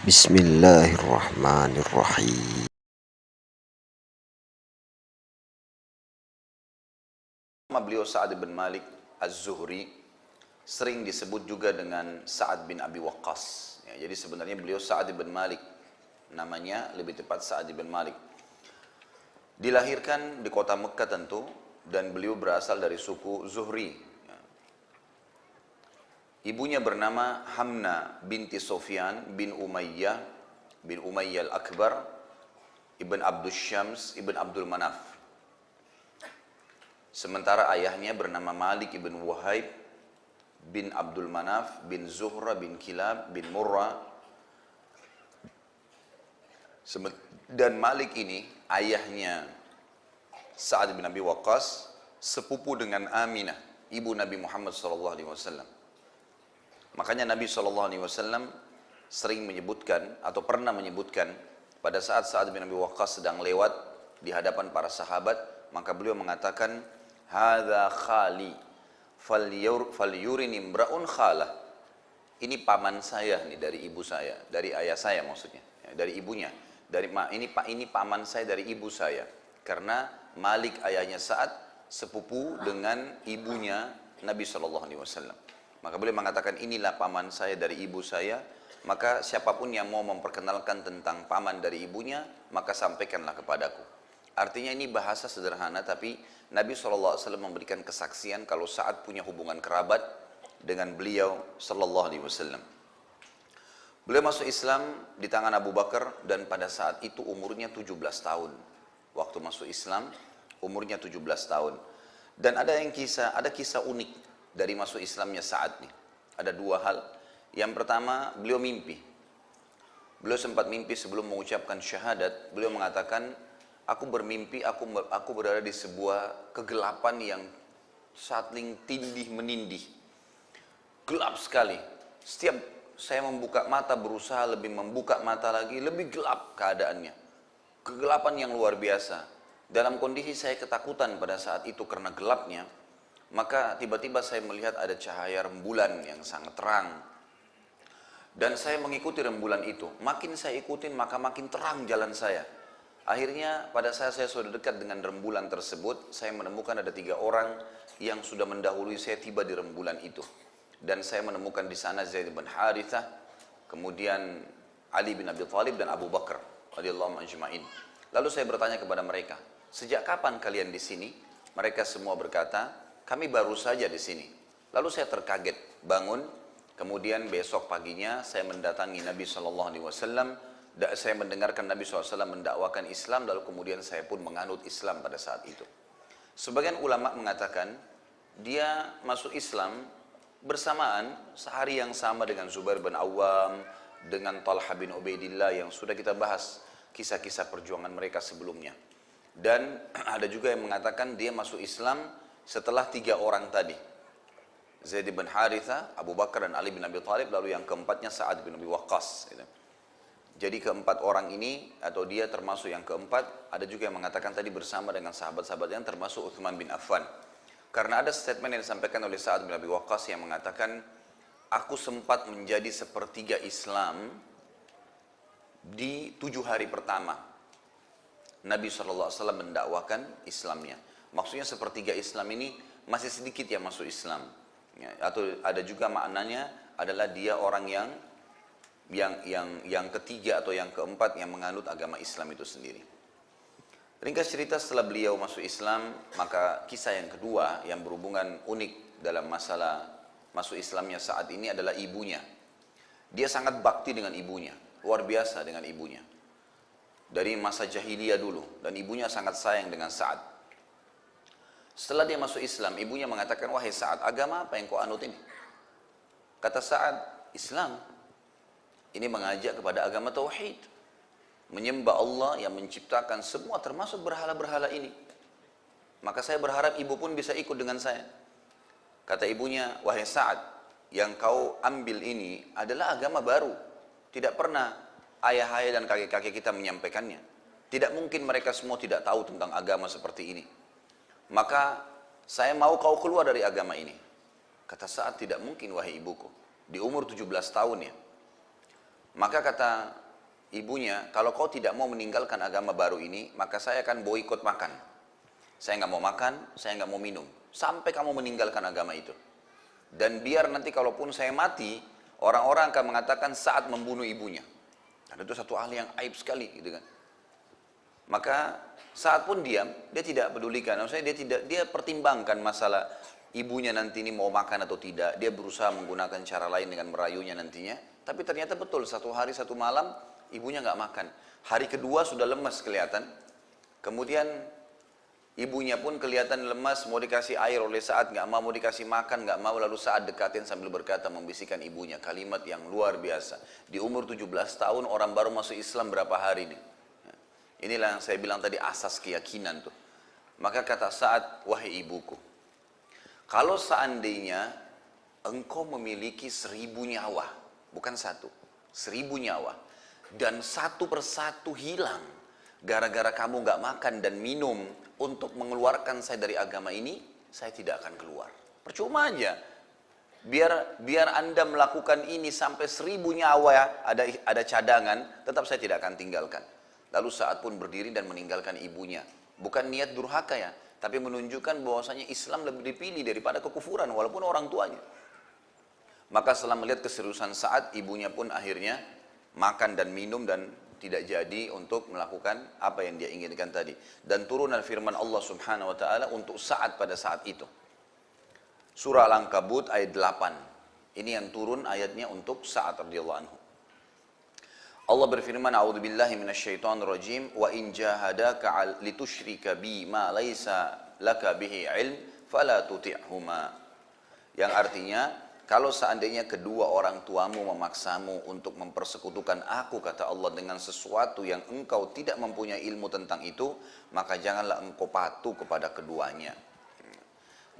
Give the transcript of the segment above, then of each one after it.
Bismillahirrahmanirrahim. Nama beliau Sa'ad bin Malik Az-Zuhri, sering disebut juga dengan Sa'ad bin Abi Waqqas. Ya, jadi sebenarnya beliau Sa'ad bin Malik, namanya lebih tepat Sa'ad bin Malik. Dilahirkan di kota Mekah tentu, dan beliau berasal dari suku Zuhri. Ya. Ibunya bernama Hamna binti Sofyan bin Umayyah al-Akbar, Ibn Abdul Syams, Ibn Abdul Manaf. Sementara ayahnya bernama Malik ibn Wahib bin Abdul Manaf bin Zuhra bin Kilab bin Murrah. Dan Malik ini ayahnya Sa'ad bin Abi Waqqas, sepupu dengan Aminah, ibu Nabi Muhammad SAW. Makanya Nabi SAW sering menyebutkan atau pernah menyebutkan pada saat Sa'ad bin Abi Waqqas sedang lewat di hadapan para sahabat, maka beliau mengatakan, hadza khali falyurini imra'un khalah. Ini paman saya nih, dari ibu saya, dari ayah saya maksudnya, ya, dari ibunya. Ini paman saya dari ibu saya. Karena Malik ayahnya Sa'ad sepupu dengan ibunya Nabi SAW. Maka beliau mengatakan, inilah paman saya dari ibu saya. Maka siapapun yang mau memperkenalkan tentang paman dari ibunya, maka sampaikanlah kepadaku. Artinya ini bahasa sederhana, tapi Nabi SAW memberikan kesaksian kalau Sa'ad punya hubungan kerabat dengan beliau SAW. Beliau masuk Islam di tangan Abu Bakar, dan pada saat itu umurnya 17 tahun. Waktu masuk Islam umurnya 17 tahun. Dan ada kisah unik dari masuk Islamnya Sa'ad nih. Ada dua hal. Yang pertama, beliau mimpi. Beliau sempat mimpi sebelum mengucapkan syahadat. Beliau mengatakan, aku bermimpi, aku berada di sebuah kegelapan yang saling tindih menindih. Gelap sekali. Setiap saya membuka mata, berusaha lebih membuka mata lagi, lebih gelap keadaannya. Kegelapan yang luar biasa. Dalam kondisi saya ketakutan pada saat itu karena gelapnya, maka tiba-tiba saya melihat ada cahaya rembulan yang sangat terang. Dan saya mengikuti rembulan itu. Makin saya ikutin, maka makin terang jalan saya. Akhirnya pada saat saya sudah dekat dengan rembulan tersebut, saya menemukan ada 3 orang yang sudah mendahului saya tiba di rembulan itu. Dan saya menemukan di sana Zaid bin Harithah, kemudian Ali bin Abi Thalib dan Abu Bakar radhiyallahu anhum. Lalu saya bertanya kepada mereka, sejak kapan kalian di sini? Mereka semua berkata, kami baru saja di sini. Lalu saya terkaget, bangun, kemudian besok paginya saya mendatangi Nabi SAW. Saya mendengarkan Nabi SAW mendakwakan Islam, lalu kemudian saya pun menganut Islam pada saat itu. Sebagian ulama mengatakan, dia masuk Islam bersamaan sehari yang sama dengan Zubair bin Awam, dengan Talha bin Ubaidillah yang sudah kita bahas kisah-kisah perjuangan mereka sebelumnya. Dan ada juga yang mengatakan dia masuk Islam setelah 3 orang tadi, Zaid bin Harithah, Abu Bakar dan Ali bin Abi Thalib, lalu yang keempatnya Sa'ad bin Abi Waqqas. Jadi keempat orang ini, atau dia termasuk yang keempat. Ada juga yang mengatakan tadi bersama dengan sahabat-sahabat yang termasuk Uthman bin Affan. Karena ada statement yang disampaikan oleh Sa'ad bin Abi Waqqas yang mengatakan, aku sempat menjadi sepertiga Islam di 7 hari pertama Nabi SAW mendakwakan Islamnya. Maksudnya sepertiga Islam ini masih sedikit yang masuk Islam. Ya, atau ada juga maknanya adalah dia orang yang ketiga atau yang keempat yang menganut agama Islam itu sendiri. Ringkas cerita, setelah beliau masuk Islam, maka kisah yang kedua yang berhubungan unik dalam masalah masuk Islamnya saat ini adalah ibunya. Dia sangat bakti dengan ibunya, luar biasa dengan ibunya. Dari masa jahiliyah dulu, dan ibunya sangat sayang dengan Sa'ad. Setelah dia masuk Islam, ibunya mengatakan, wahai Sa'ad, agama apa yang kau anut ini? Kata Sa'ad, Islam. Ini mengajak kepada agama tauhid, menyembah Allah yang menciptakan semua termasuk berhala-berhala ini. Maka saya berharap ibu pun bisa ikut dengan saya. Kata ibunya, wahai Sa'ad, yang kau ambil ini adalah agama baru. Tidak pernah ayah-ayah dan kakek-kakek kita menyampaikannya. Tidak mungkin mereka semua tidak tahu tentang agama seperti ini. Maka saya mau kau keluar dari agama ini. Kata Sa'ad, tidak mungkin wahai ibuku. Di umur 17 tahun ya. Maka kata ibunya, kalau kau tidak mau meninggalkan agama baru ini, maka saya akan boikot makan. Saya nggak mau makan, saya nggak mau minum, sampai kamu meninggalkan agama itu. Dan biar nanti kalaupun saya mati, orang-orang akan mengatakan saat membunuh ibunya. Dan itu satu hal yang aib sekali, gitu kan. Maka saat pun diam, dia tidak pedulikan. Maksudnya dia pertimbangkan masalah ibunya nanti ini mau makan atau tidak. Dia berusaha menggunakan cara lain dengan merayunya nantinya. Tapi ternyata betul, satu hari satu malam ibunya nggak makan. Hari kedua sudah lemas kelihatan. Kemudian ibunya pun kelihatan lemas, mau dikasih air oleh Sa'ad, nggak mau dikasih makan, nggak mau. Lalu Sa'ad dekatin sambil berkata, membisikkan ibunya kalimat yang luar biasa. Di umur 17 tahun orang baru masuk Islam berapa hari nih? Inilah yang saya bilang tadi, asas keyakinan tuh. Maka kata Sa'ad, wahai ibuku, kalau seandainya engkau memiliki 1000 nyawa, bukan 1, 1000 nyawa, dan satu persatu hilang gara-gara kamu nggak makan dan minum untuk mengeluarkan saya dari agama ini, saya tidak akan keluar. Percuma aja. Biar Anda melakukan ini sampai 1000 nyawa ya, ada cadangan, tetap saya tidak akan tinggalkan. Lalu Sa'ad pun berdiri dan meninggalkan ibunya. Bukan niat durhaka ya, tapi menunjukkan bahwasanya Islam lebih dipilih daripada kekufuran walaupun orang tuanya. Maka setelah melihat keseriusan Sa'ad, ibunya pun akhirnya makan dan minum dan tidak jadi untuk melakukan apa yang dia inginkan tadi. Dan turun firman Allah Subhanahu wa taala untuk Sa'ad pada saat itu. Surah Al-Ankabut ayat 8. Ini yang turun ayatnya untuk Sa'ad radhiyallahu anhu. Allah berfirman, a'udzubillahi minasyaitonir rajim, wa in jahadaka litusyrika bi ma laisa laka bihi ilm fala tuti'huma. Yang artinya, kalau seandainya kedua orang tuamu memaksamu untuk mempersekutukan aku, kata Allah, dengan sesuatu yang engkau tidak mempunyai ilmu tentang itu, maka janganlah engkau patuh kepada keduanya.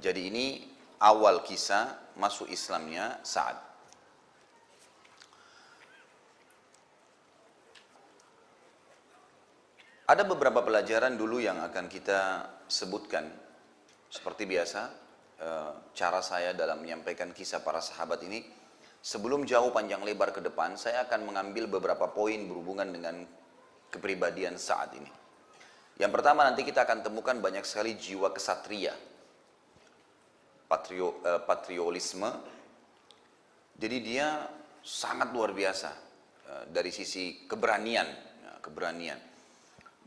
Jadi ini awal kisah masuk Islamnya Sa'ad. Ada beberapa pelajaran dulu yang akan kita sebutkan. Seperti biasa, cara saya dalam menyampaikan kisah para sahabat ini, sebelum jauh panjang lebar ke depan, saya akan mengambil beberapa poin berhubungan dengan kepribadian Sa'ad ini. Yang pertama, nanti kita akan temukan banyak sekali jiwa kesatria, patriotisme. Jadi dia sangat luar biasa dari sisi keberanian.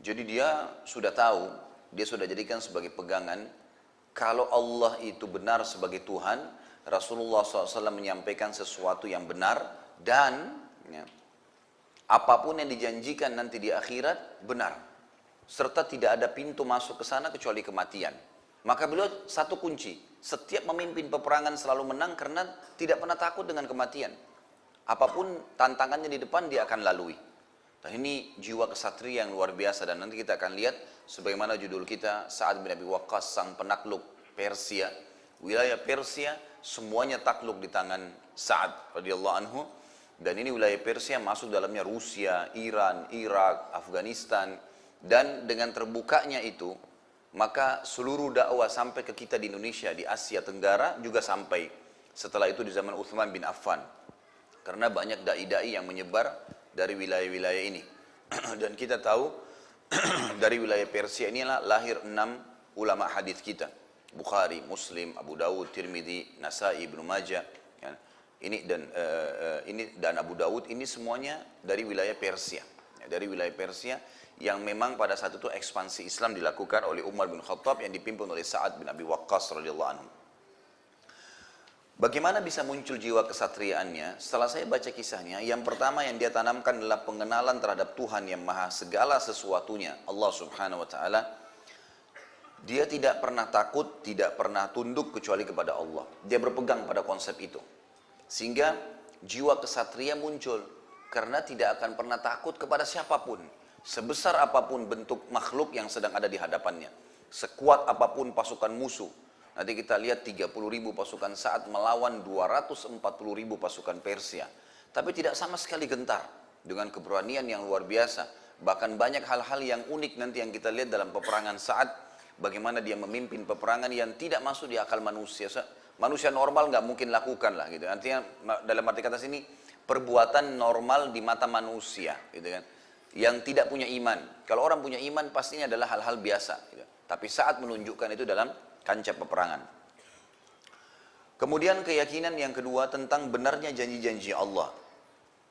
Jadi dia sudah tahu, dia sudah jadikan sebagai pegangan, kalau Allah itu benar sebagai Tuhan, Rasulullah SAW menyampaikan sesuatu yang benar, dan ya, apapun yang dijanjikan nanti di akhirat, benar. Serta tidak ada pintu masuk ke sana kecuali kematian. Maka beliau satu kunci, setiap memimpin peperangan selalu menang karena tidak pernah takut dengan kematian. Apapun tantangannya di depan, dia akan lalui. Dan ini jiwa kesatria yang luar biasa, dan nanti kita akan lihat sebagaimana judul kita, Sa'ad bin Abi Waqqas, sang penakluk Persia. Wilayah Persia semuanya takluk di tangan Sa'ad radhiyallahu anhu, dan ini wilayah Persia masuk dalamnya Rusia, Iran, Irak, Afghanistan, dan dengan terbukanya itu maka seluruh dakwah sampai ke kita di Indonesia, di Asia Tenggara juga sampai. Setelah itu di zaman Uthman bin Affan, karena banyak dai-dai yang menyebar dari wilayah-wilayah ini. Dan kita tahu dari wilayah Persia inilah lahir 6 ulama hadis kita, Bukhari, Muslim, Abu Dawud, Tirmidzi, Nasai, Ibnu Majah, ya. Ini dan Abu Dawud, ini semuanya dari wilayah Persia, ya, dari wilayah Persia yang memang pada saat itu ekspansi Islam dilakukan oleh Umar bin Khattab yang dipimpin oleh Sa'ad bin Abi Waqqas radhiyallahu anhu. Bagaimana bisa muncul jiwa kesatriaannya? Setelah saya baca kisahnya, yang pertama yang dia tanamkan adalah pengenalan terhadap Tuhan yang maha segala sesuatunya, Allah Subhanahu wa taala. Dia tidak pernah takut, tidak pernah tunduk kecuali kepada Allah. Dia berpegang pada konsep itu. Sehingga jiwa kesatria muncul karena tidak akan pernah takut kepada siapapun, sebesar apapun bentuk makhluk yang sedang ada di hadapannya, sekuat apapun pasukan musuh. Nanti kita lihat 30.000 pasukan Sa'ad melawan 240.000 pasukan Persia. Tapi tidak sama sekali gentar, dengan keberanian yang luar biasa. Bahkan banyak hal-hal yang unik nanti yang kita lihat dalam peperangan Sa'ad. Bagaimana dia memimpin peperangan yang tidak masuk di akal manusia. Manusia normal nggak mungkin lakukan lah gitu. Artinya dalam arti kata sini, perbuatan normal di mata manusia, gitu kan. Yang tidak punya iman. Kalau orang punya iman pastinya adalah hal-hal biasa, gitu. Tapi saat menunjukkan itu dalam kancah peperangan. Kemudian keyakinan yang kedua tentang benarnya janji-janji Allah,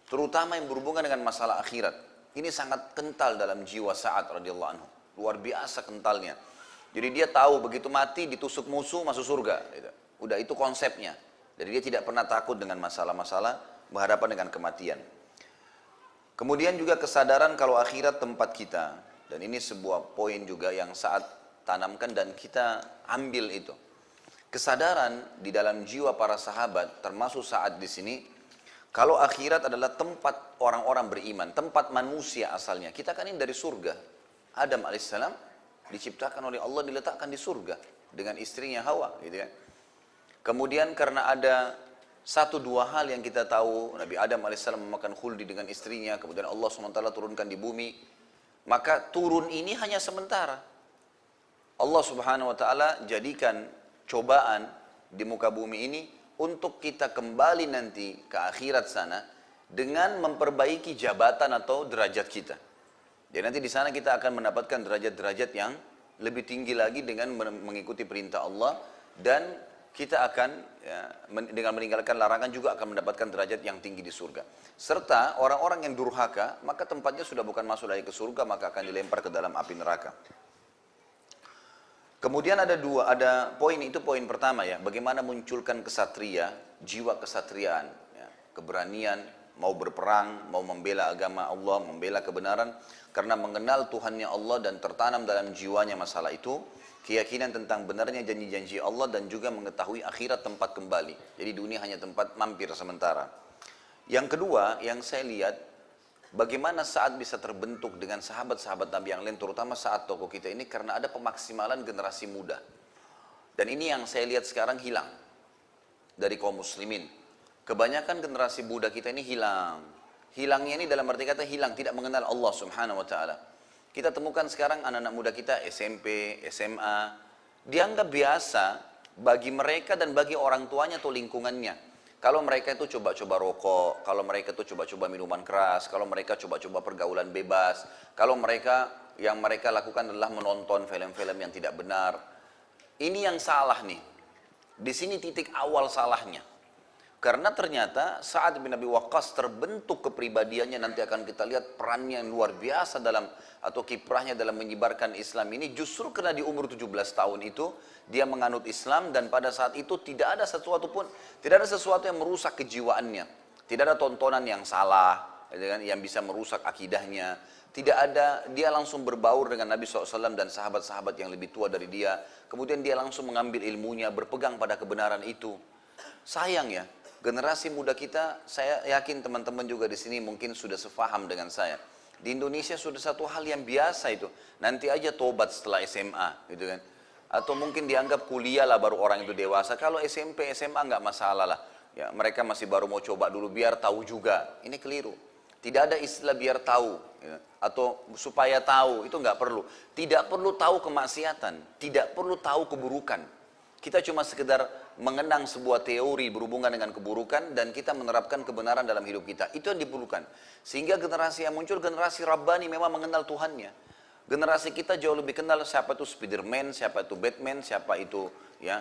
terutama yang berhubungan dengan masalah akhirat. Ini sangat kental dalam jiwa Sa'ad radhiyallahu anhu, luar biasa kentalnya. Jadi dia tahu begitu mati ditusuk musuh masuk surga, gitu. Udah itu konsepnya. Jadi dia tidak pernah takut dengan masalah-masalah berhadapan dengan kematian. Kemudian juga kesadaran kalau akhirat tempat kita, dan ini sebuah poin juga yang Sa'ad tanamkan dan kita ambil itu. Kesadaran di dalam jiwa para sahabat, termasuk Sa'ad di sini, kalau akhirat adalah tempat orang-orang beriman, tempat manusia asalnya. Kita kan ini dari surga. Adam alaihissalam diciptakan oleh Allah, diletakkan di surga dengan istrinya Hawa, gitu kan. Kemudian karena ada satu dua hal yang kita tahu, Nabi Adam alaihissalam memakan khuldi dengan istrinya, kemudian Allah SWT turunkan di bumi, maka turun ini hanya sementara. Allah Subhanahu wa taala jadikan cobaan di muka bumi ini untuk kita kembali nanti ke akhirat sana dengan memperbaiki jabatan atau derajat kita. Jadi nanti di sana kita akan mendapatkan derajat-derajat yang lebih tinggi lagi dengan mengikuti perintah Allah, dan kita akan dengan meninggalkan larangan juga akan mendapatkan derajat yang tinggi di surga. Serta orang-orang yang durhaka, maka tempatnya sudah bukan masuk lagi ke surga, maka akan dilempar ke dalam api neraka. Kemudian ada poin, itu poin pertama ya, bagaimana munculkan kesatria, jiwa kesatriaan, ya, keberanian, mau berperang, mau membela agama Allah, membela kebenaran, karena mengenal Tuhannya Allah dan tertanam dalam jiwanya masalah itu, keyakinan tentang benarnya janji-janji Allah dan juga mengetahui akhirat tempat kembali. Jadi dunia hanya tempat mampir sementara. Yang kedua, yang saya lihat, bagaimana Sa'ad bisa terbentuk dengan sahabat-sahabat Nabi yang lain, terutama saat tokoh kita ini, karena ada pemaksimalan generasi muda. Dan ini yang saya lihat sekarang hilang dari kaum muslimin. Kebanyakan generasi muda kita ini hilang. Hilangnya ini dalam arti kata hilang, tidak mengenal Allah Subhanahu wa taala. Kita temukan sekarang anak-anak muda kita SMP, SMA, dianggap biasa bagi mereka dan bagi orang tuanya atau lingkungannya. Kalau mereka itu coba-coba rokok, kalau mereka itu coba-coba minuman keras, kalau mereka coba-coba pergaulan bebas, kalau mereka yang mereka lakukan adalah menonton film-film yang tidak benar. Ini yang salah nih. Di sini titik awal salahnya. Karena ternyata Sa'ad bin Abi Waqqas terbentuk kepribadiannya, nanti akan kita lihat perannya yang luar biasa dalam, atau kiprahnya dalam menyebarkan Islam ini, justru karena di umur 17 tahun itu dia menganut Islam, dan pada saat itu tidak ada sesuatu yang merusak kejiwaannya, tidak ada tontonan yang salah yang bisa merusak akidahnya, tidak ada, dia langsung berbaur dengan Nabi SAW dan sahabat-sahabat yang lebih tua dari dia, kemudian dia langsung mengambil ilmunya, berpegang pada kebenaran itu. Sayang ya, generasi muda kita, saya yakin teman-teman juga di sini mungkin sudah sefaham dengan saya. Di Indonesia sudah satu hal yang biasa itu, nanti aja tobat setelah SMA, gitu kan. Atau mungkin dianggap kuliah lah baru orang itu dewasa. Kalau SMP, SMA nggak masalah lah. Ya, mereka masih baru mau coba dulu biar tahu juga. Ini keliru. Tidak ada istilah biar tahu, ya, atau supaya tahu, itu nggak perlu. Tidak perlu tahu kemaksiatan, tidak perlu tahu keburukan. Kita cuma sekedar mengenang sebuah teori berhubungan dengan keburukan dan kita menerapkan kebenaran dalam hidup kita. Itu yang diperlukan. Sehingga generasi yang muncul, generasi Rabbani memang mengenal Tuhannya. Generasi kita jauh lebih kenal siapa itu Spiderman, siapa itu Batman, siapa itu ya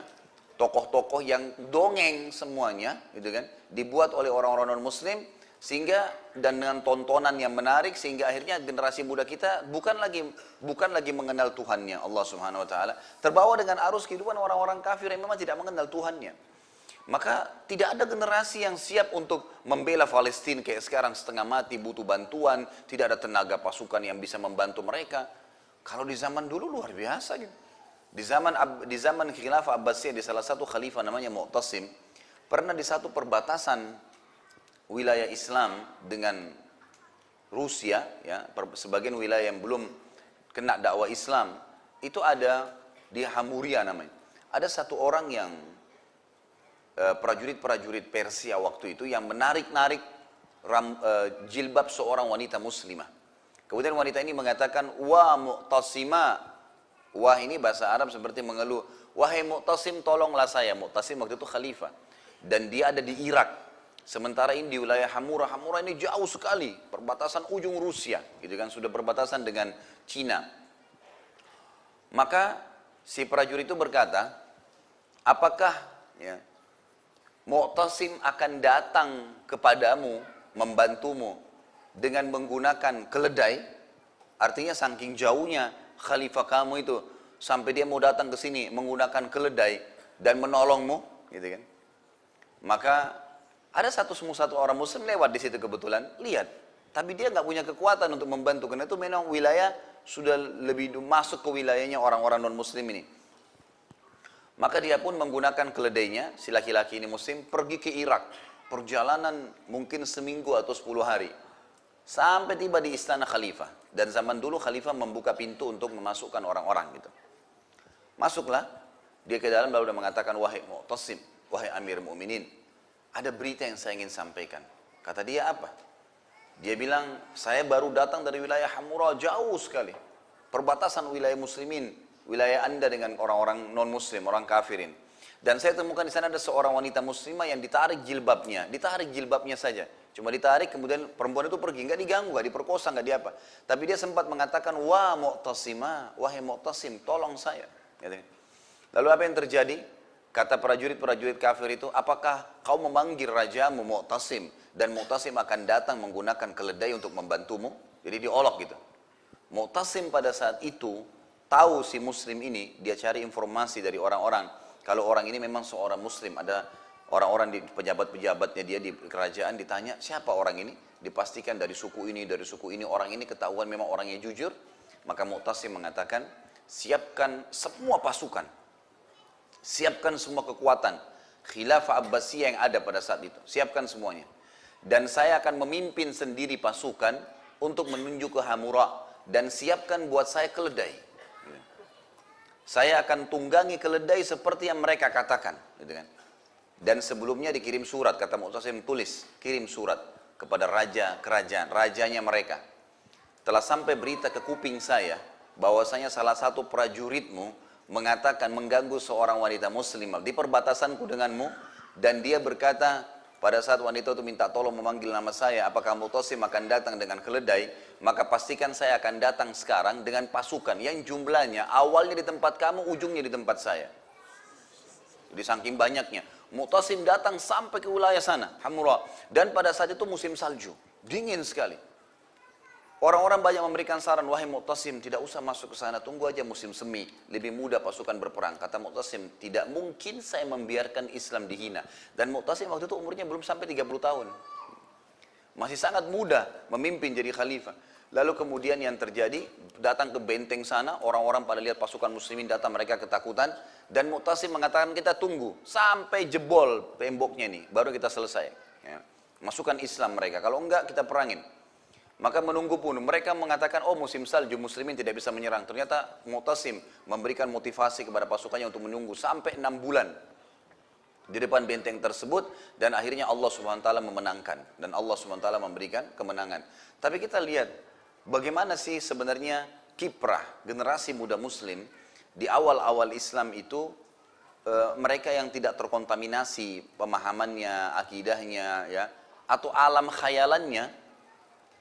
tokoh-tokoh yang dongeng semuanya, gitu kan, dibuat oleh orang-orang non-Muslim, sehingga dan dengan tontonan yang menarik, sehingga akhirnya generasi muda kita bukan lagi mengenal Tuhannya Allah Subhanahu wa taala, terbawa dengan arus kehidupan orang-orang kafir yang memang tidak mengenal Tuhannya. Maka tidak ada generasi yang siap untuk membela Palestina kayak sekarang, setengah mati, butuh bantuan, tidak ada tenaga pasukan yang bisa membantu mereka. Kalau di zaman dulu luar biasa gitu. Di zaman Khilafah Abbasiyah, di salah satu khalifah namanya Mu'tasim, pernah di satu perbatasan wilayah Islam dengan Rusia, ya, sebagian wilayah yang belum kena dakwah Islam, itu ada di Hamuria namanya. Ada satu orang yang prajurit-prajurit Persia waktu itu yang menarik-narik jilbab seorang wanita muslimah. Kemudian wanita ini mengatakan, "Wa Mu'tasima." Wah ini bahasa Arab seperti mengeluh. "Wahai Mu'tasim, tolonglah saya." Mu'tasim waktu itu khalifah. Dan dia ada di Irak. Sementara ini di wilayah Hamura, Hamura ini jauh sekali, perbatasan ujung Rusia, gitu kan, sudah berbatasan dengan Cina. Maka si prajurit itu berkata, apakah ya, Mu'tasim akan datang kepadamu, membantumu dengan menggunakan keledai? Artinya saking jauhnya khalifah kamu itu, sampai dia mau datang ke sini menggunakan keledai dan menolongmu, gitu kan? Maka ada satu orang muslim lewat di situ kebetulan, lihat. Tapi dia nggak punya kekuatan untuk membantu, karena itu memang wilayah sudah lebih masuk ke wilayahnya orang-orang non muslim ini. Maka dia pun menggunakan keledainya, si laki-laki ini muslim, pergi ke Irak. Perjalanan mungkin seminggu atau 10 hari. Sampai tiba di istana khalifah. Dan zaman dulu khalifah membuka pintu untuk memasukkan orang-orang gitu. Masuklah, dia ke dalam lalu dia mengatakan, wahai Mu'tasim, wahai Amir Mu'minin, ada berita yang saya ingin sampaikan. Kata dia apa? Dia bilang, saya baru datang dari wilayah Hamura, jauh sekali. Perbatasan wilayah muslimin, wilayah anda dengan orang-orang non-muslim, orang kafirin. Dan saya temukan di sana ada seorang wanita muslimah yang ditarik jilbabnya saja. Cuma ditarik, kemudian perempuan itu pergi, nggak diganggu, nggak diperkosa, nggak diapa. Tapi dia sempat mengatakan, wah Mu'tasimah, wahai Mu'tasim, tolong saya. Lalu apa yang terjadi? Kata prajurit-prajurit kafir itu, apakah kau memanggil rajamu Mu'tasim dan Mu'tasim akan datang menggunakan keledai untuk membantumu? Jadi diolok gitu. Mu'tasim pada saat itu tahu si muslim ini, dia cari informasi dari orang-orang. Kalau orang ini memang seorang muslim, ada orang-orang di pejabat-pejabatnya dia di kerajaan ditanya, siapa orang ini? Dipastikan dari suku ini, orang ini ketahuan memang orangnya jujur. Maka Mu'tasim mengatakan, siapkan semua pasukan. Siapkan semua kekuatan khilafah Abbasiyah yang ada pada saat itu. Siapkan semuanya. Dan saya akan memimpin sendiri pasukan untuk menuju ke Hamura. Dan siapkan buat saya keledai. Saya akan tunggangi keledai seperti yang mereka katakan. Dan sebelumnya dikirim surat, kata Mu'tasim, tulis, kirim surat kepada raja kerajaan, rajanya mereka. Telah sampai berita ke kuping saya, bahwasanya salah satu prajuritmu mengatakan mengganggu seorang wanita muslimah di perbatasanku denganmu, dan dia berkata pada saat wanita itu minta tolong memanggil nama saya, apakah Mu'tasim akan datang dengan keledai? Maka pastikan saya akan datang sekarang dengan pasukan yang jumlahnya awalnya di tempat kamu, ujungnya di tempat saya. Jadi saking banyaknya, Mu'tasim datang sampai ke wilayah sana, Hamura, dan pada saat itu musim salju, dingin sekali. Orang-orang banyak memberikan saran, wahai Mu'tasim, tidak usah masuk ke sana, tunggu aja musim semi, lebih mudah pasukan berperang. Kata Mu'tasim, tidak mungkin saya membiarkan Islam dihina. Dan Mu'tasim waktu itu umurnya belum sampai 30 tahun. Masih sangat muda memimpin jadi khalifah. Lalu kemudian yang terjadi, datang ke benteng sana, orang-orang pada lihat pasukan muslimin datang, mereka ketakutan. Dan Mu'tasim mengatakan, kita tunggu sampai jebol temboknya nih, baru kita selesai. Ya. Masukkan Islam mereka, kalau enggak kita perangin. Maka menunggu pun, mereka mengatakan, oh musim salju, muslimin tidak bisa menyerang. Ternyata Mu'tasim memberikan motivasi kepada pasukannya untuk menunggu sampai 6 bulan di depan benteng tersebut, dan akhirnya Allah SWT memenangkan. Dan Allah SWT memberikan kemenangan. Tapi kita lihat, bagaimana sih sebenarnya kiprah generasi muda muslim di awal-awal Islam itu, mereka yang tidak terkontaminasi pemahamannya, akidahnya, ya, atau alam khayalannya,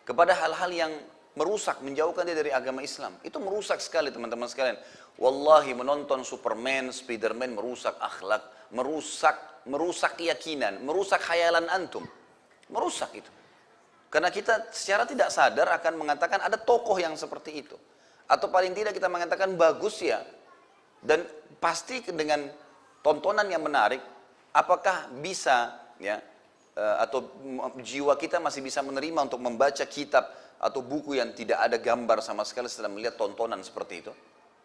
kepada hal-hal yang merusak, menjauhkan dia dari agama Islam. Itu merusak sekali teman-teman sekalian. Wallahi menonton Superman, Spiderman merusak akhlak, merusak keyakinan, merusak khayalan antum. Merusak itu. Karena kita secara tidak sadar akan mengatakan ada tokoh yang seperti itu. Atau paling tidak kita mengatakan bagus ya. Dan pasti dengan tontonan yang menarik, apakah bisa ya, atau jiwa kita masih bisa menerima untuk membaca kitab atau buku yang tidak ada gambar sama sekali setelah melihat tontonan seperti itu?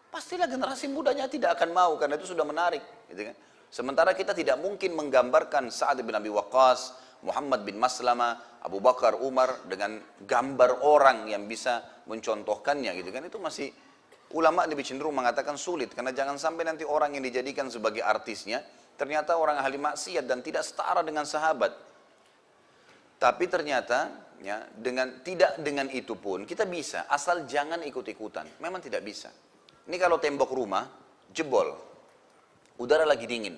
Pastilah generasi mudanya tidak akan mau, karena itu sudah menarik, gitu kan? Sementara kita tidak mungkin menggambarkan Sa'ad bin Abi Waqqas, Muhammad bin Maslama, Abu Bakar, Umar dengan gambar orang yang bisa mencontohkannya, gitu kan? Itu masih ulama lebih cenderung mengatakan sulit, karena jangan sampai nanti orang yang dijadikan sebagai artisnya ternyata orang ahli maksiat dan tidak setara dengan sahabat. Tapi ternyata ya, tidak dengan itu pun kita bisa, asal jangan ikut-ikutan. Memang tidak bisa. Ini kalau tembok rumah jebol, udara lagi dingin.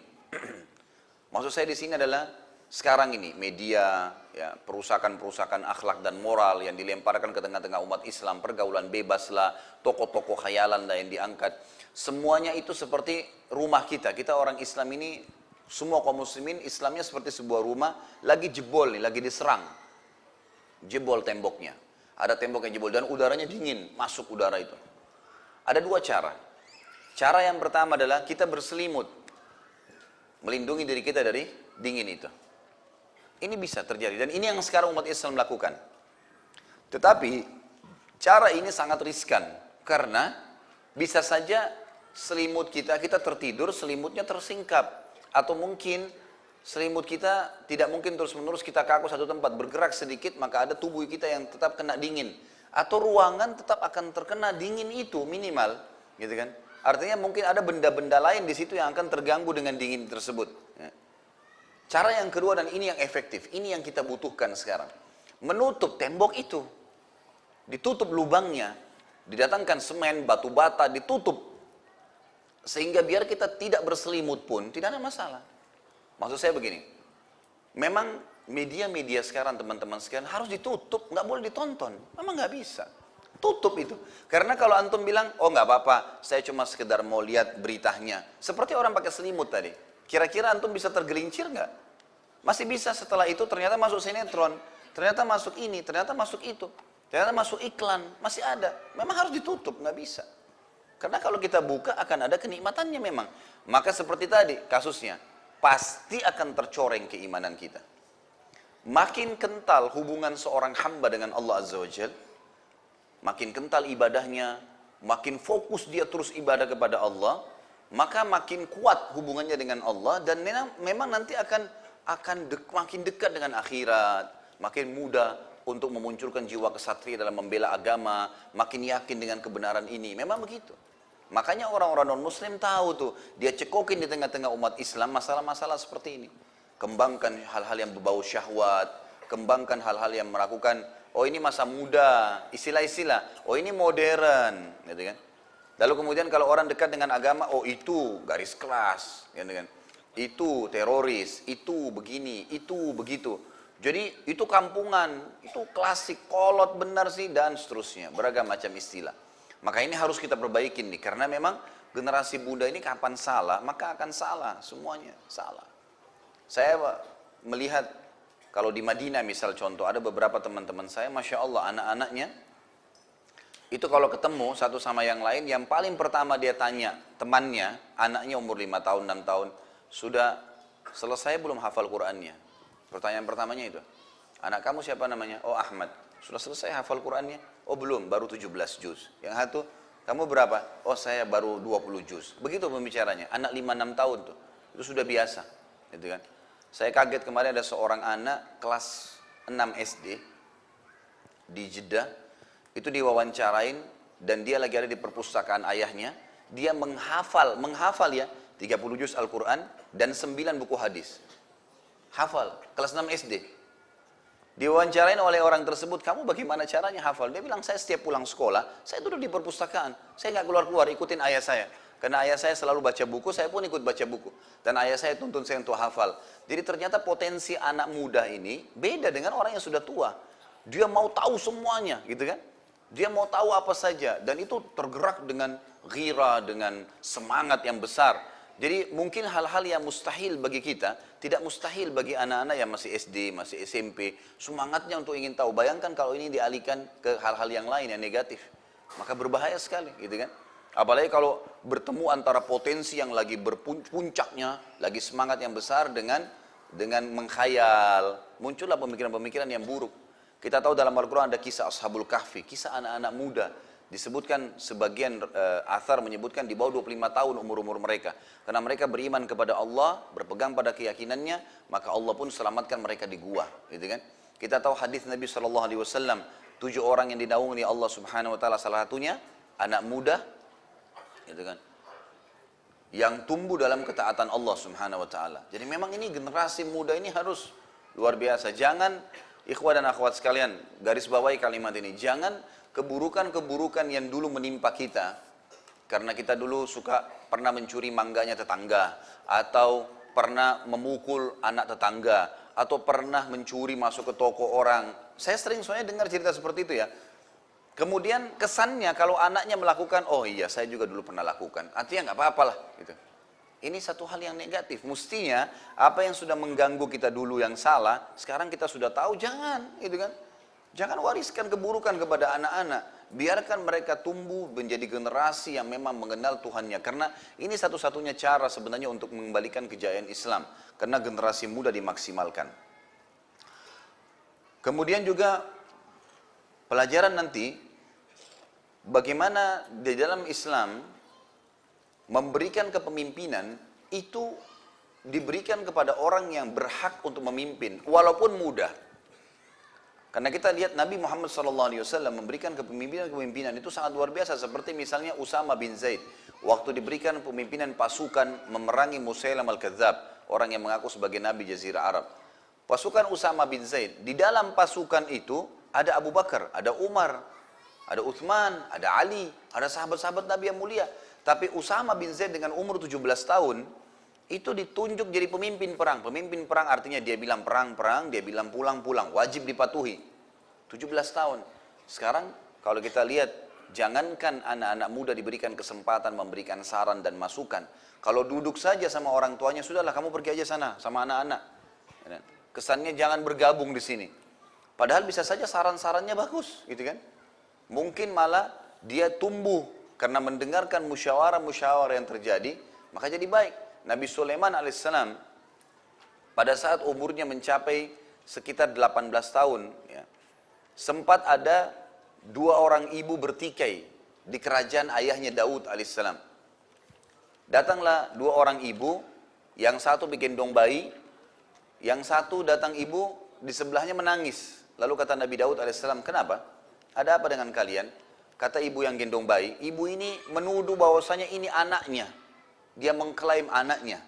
Maksud saya di sini adalah sekarang ini media, ya, perusakan-perusakan akhlak dan moral yang dilemparkan ke tengah-tengah umat Islam, pergaulan bebas lah, tokoh-tokoh khayalan lah yang diangkat, semuanya itu seperti rumah kita. Kita orang Islam ini, semua kaum muslimin Islamnya seperti sebuah rumah, lagi jebol nih, lagi diserang. Jebol temboknya. Ada tembok yang jebol dan udaranya dingin, masuk udara itu. Ada dua cara. Cara yang pertama adalah kita berselimut, melindungi diri kita dari dingin itu. Ini bisa terjadi dan ini yang sekarang umat Islam lakukan. Tetapi cara ini sangat riskan karena bisa saja selimut kita tertidur, selimutnya tersingkap, atau mungkin selimut kita tidak mungkin terus-menerus kita kaku satu tempat, bergerak sedikit maka ada tubuh kita yang tetap kena dingin, atau ruangan tetap akan terkena dingin itu minimal, gitu kan? Artinya mungkin ada benda-benda lain di situ yang akan terganggu dengan dingin tersebut. Cara yang kedua, dan ini yang efektif, ini yang kita butuhkan sekarang. Menutup tembok itu. Ditutup lubangnya. Didatangkan semen, batu bata, ditutup. Sehingga biar kita tidak berselimut pun, tidak ada masalah. Maksud saya begini. Memang media-media sekarang teman-teman sekalian harus ditutup, nggak boleh ditonton. Memang nggak bisa. Tutup itu. Karena kalau antum bilang, oh nggak apa-apa, saya cuma sekedar mau lihat beritanya. Seperti orang pakai selimut tadi. Kira-kira antum bisa tergelincir nggak? Masih bisa. Setelah itu ternyata masuk sinetron, ternyata masuk ini, ternyata masuk itu, ternyata masuk iklan, masih ada. Memang harus ditutup, nggak bisa. Karena kalau kita buka akan ada kenikmatannya memang. Maka seperti tadi kasusnya, pasti akan tercoreng keimanan kita. Makin kental hubungan seorang hamba dengan Allah Azza wa Jalla, makin kental ibadahnya, makin fokus dia terus ibadah kepada Allah, maka makin kuat hubungannya dengan Allah dan memang nanti akan makin dekat dengan akhirat, makin mudah untuk memunculkan jiwa kesatria dalam membela agama, makin yakin dengan kebenaran ini. Memang begitu. Makanya orang-orang non-muslim tahu tuh, dia cekokin di tengah-tengah umat Islam masalah-masalah seperti ini. Kembangkan hal-hal yang berbau syahwat, kembangkan hal-hal yang melakukan, oh ini masa muda, istilah-istilah, oh ini modern, gitu kan. Lalu kemudian kalau orang dekat dengan agama, oh itu garis keras, gitu kan. Itu teroris, itu begini, itu begitu. Jadi itu kampungan, itu klasik, kolot benar sih, dan seterusnya. Beragam macam istilah. Maka ini harus kita perbaikin nih, karena memang generasi muda ini kapan salah, maka akan salah, semuanya salah. Saya melihat, kalau di Madinah misal contoh, ada beberapa teman-teman saya, Masya Allah, anak-anaknya, itu kalau ketemu satu sama yang lain, yang paling pertama dia tanya temannya, anaknya umur 5 tahun, 6 tahun, sudah selesai belum hafal Qur'annya? Pertanyaan pertamanya itu. Anak kamu siapa namanya? Oh Ahmad. Sudah selesai hafal Qur'annya? Oh belum, baru 17 juz. Yang satu, kamu berapa? Oh saya baru 20 juz. Begitu pembicaranya, anak 5-6 tahun tuh. Itu sudah biasa. Gitu kan? Saya kaget kemarin ada seorang anak kelas 6 SD di Jeddah. Itu diwawancarain dan dia lagi ada di perpustakaan ayahnya, dia menghafal ya 30 juz Al-Quran dan 9 buku hadis. Hafal, kelas 6 SD. Diwawancarain oleh orang tersebut, kamu bagaimana caranya hafal? Dia bilang, saya setiap pulang sekolah, saya duduk di perpustakaan, saya nggak keluar-keluar, ikutin ayah saya. Karena ayah saya selalu baca buku, saya pun ikut baca buku. Dan ayah saya tuntun saya untuk hafal. Jadi ternyata potensi anak muda ini beda dengan orang yang sudah tua. Dia mau tahu semuanya, gitu kan? Dia mau tahu apa saja dan itu tergerak dengan ghira, dengan semangat yang besar. Jadi mungkin hal-hal yang mustahil bagi kita, tidak mustahil bagi anak-anak yang masih SD, masih SMP. Semangatnya untuk ingin tahu. Bayangkan kalau ini dialihkan ke hal-hal yang lain yang negatif. Maka berbahaya sekali, gitu kan? Apalagi kalau bertemu antara potensi yang lagi berpuncaknya, lagi semangat yang besar dengan mengkhayal. Muncullah pemikiran-pemikiran yang buruk. Kita tahu dalam Al-Quran ada kisah Ashabul Kahfi, kisah anak-anak muda. Disebutkan sebagian athar menyebutkan di bawah 25 tahun umur-umur mereka. Karena mereka beriman kepada Allah, berpegang pada keyakinannya, maka Allah pun selamatkan mereka di gua. Gitu kan? Kita tahu hadis Nabi SAW, 7 orang yang dinaungi Allah Subhanahu Wa Taala, salah satunya anak muda, gitu kan? Yang tumbuh dalam ketaatan Allah Subhanahu Wa Taala. Jadi memang ini generasi muda ini harus luar biasa. Jangan ikhwah dan akhwat sekalian, garis bawahi kalimat ini. Jangan keburukan-keburukan yang dulu menimpa kita, karena kita dulu pernah mencuri mangganya tetangga, atau pernah memukul anak tetangga, atau pernah mencuri masuk ke toko orang. Saya sering soalnya dengar cerita seperti itu ya. Kemudian kesannya kalau anaknya melakukan, oh iya saya juga dulu pernah lakukan. Artinya nggak apa-apalah gitu. Ini satu hal yang negatif. Mestinya apa yang sudah mengganggu kita dulu yang salah, sekarang kita sudah tahu, jangan gitu kan. Jangan wariskan keburukan kepada anak-anak. Biarkan mereka tumbuh menjadi generasi yang memang mengenal Tuhannya. Karena ini satu-satunya cara sebenarnya untuk mengembalikan kejayaan Islam. Karena generasi muda dimaksimalkan. Kemudian juga pelajaran nanti, bagaimana di dalam Islam memberikan kepemimpinan itu diberikan kepada orang yang berhak untuk memimpin, walaupun muda. Karena kita lihat Nabi Muhammad SAW memberikan kepemimpinan itu sangat luar biasa. Seperti misalnya Usama bin Zaid. Waktu diberikan pemimpinan pasukan memerangi Musailam al-Kadzab. Orang yang mengaku sebagai Nabi Jazirah Arab. Pasukan Usama bin Zaid. Di dalam pasukan itu ada Abu Bakar, ada Umar, ada Uthman, ada Ali, ada sahabat-sahabat Nabi yang mulia. Tapi Usama bin Zaid dengan umur 17 tahun, itu ditunjuk jadi pemimpin perang. Pemimpin perang artinya dia bilang perang-perang, dia bilang pulang-pulang, wajib dipatuhi. 17 tahun. Sekarang kalau kita lihat, jangankan anak-anak muda diberikan kesempatan memberikan saran dan masukan. Kalau duduk saja sama orang tuanya, sudahlah kamu pergi aja sana sama anak-anak. Kesannya jangan bergabung di sini. Padahal bisa saja saran-sarannya bagus, gitu kan? Mungkin malah dia tumbuh karena mendengarkan musyawarah-musyawarah yang terjadi, maka jadi baik. Nabi Sulaiman alaihissalam pada saat umurnya mencapai sekitar 18 tahun, ya, sempat ada dua orang ibu bertikai di kerajaan ayahnya Daud alaihissalam. Datanglah dua orang ibu, yang satu gendong bayi, yang satu datang ibu di sebelahnya menangis. Lalu kata Nabi Daud alaihissalam, kenapa? Ada apa dengan kalian? Kata ibu yang gendong bayi, ibu ini menuduh bahwasanya ini anaknya. Dia mengklaim anaknya.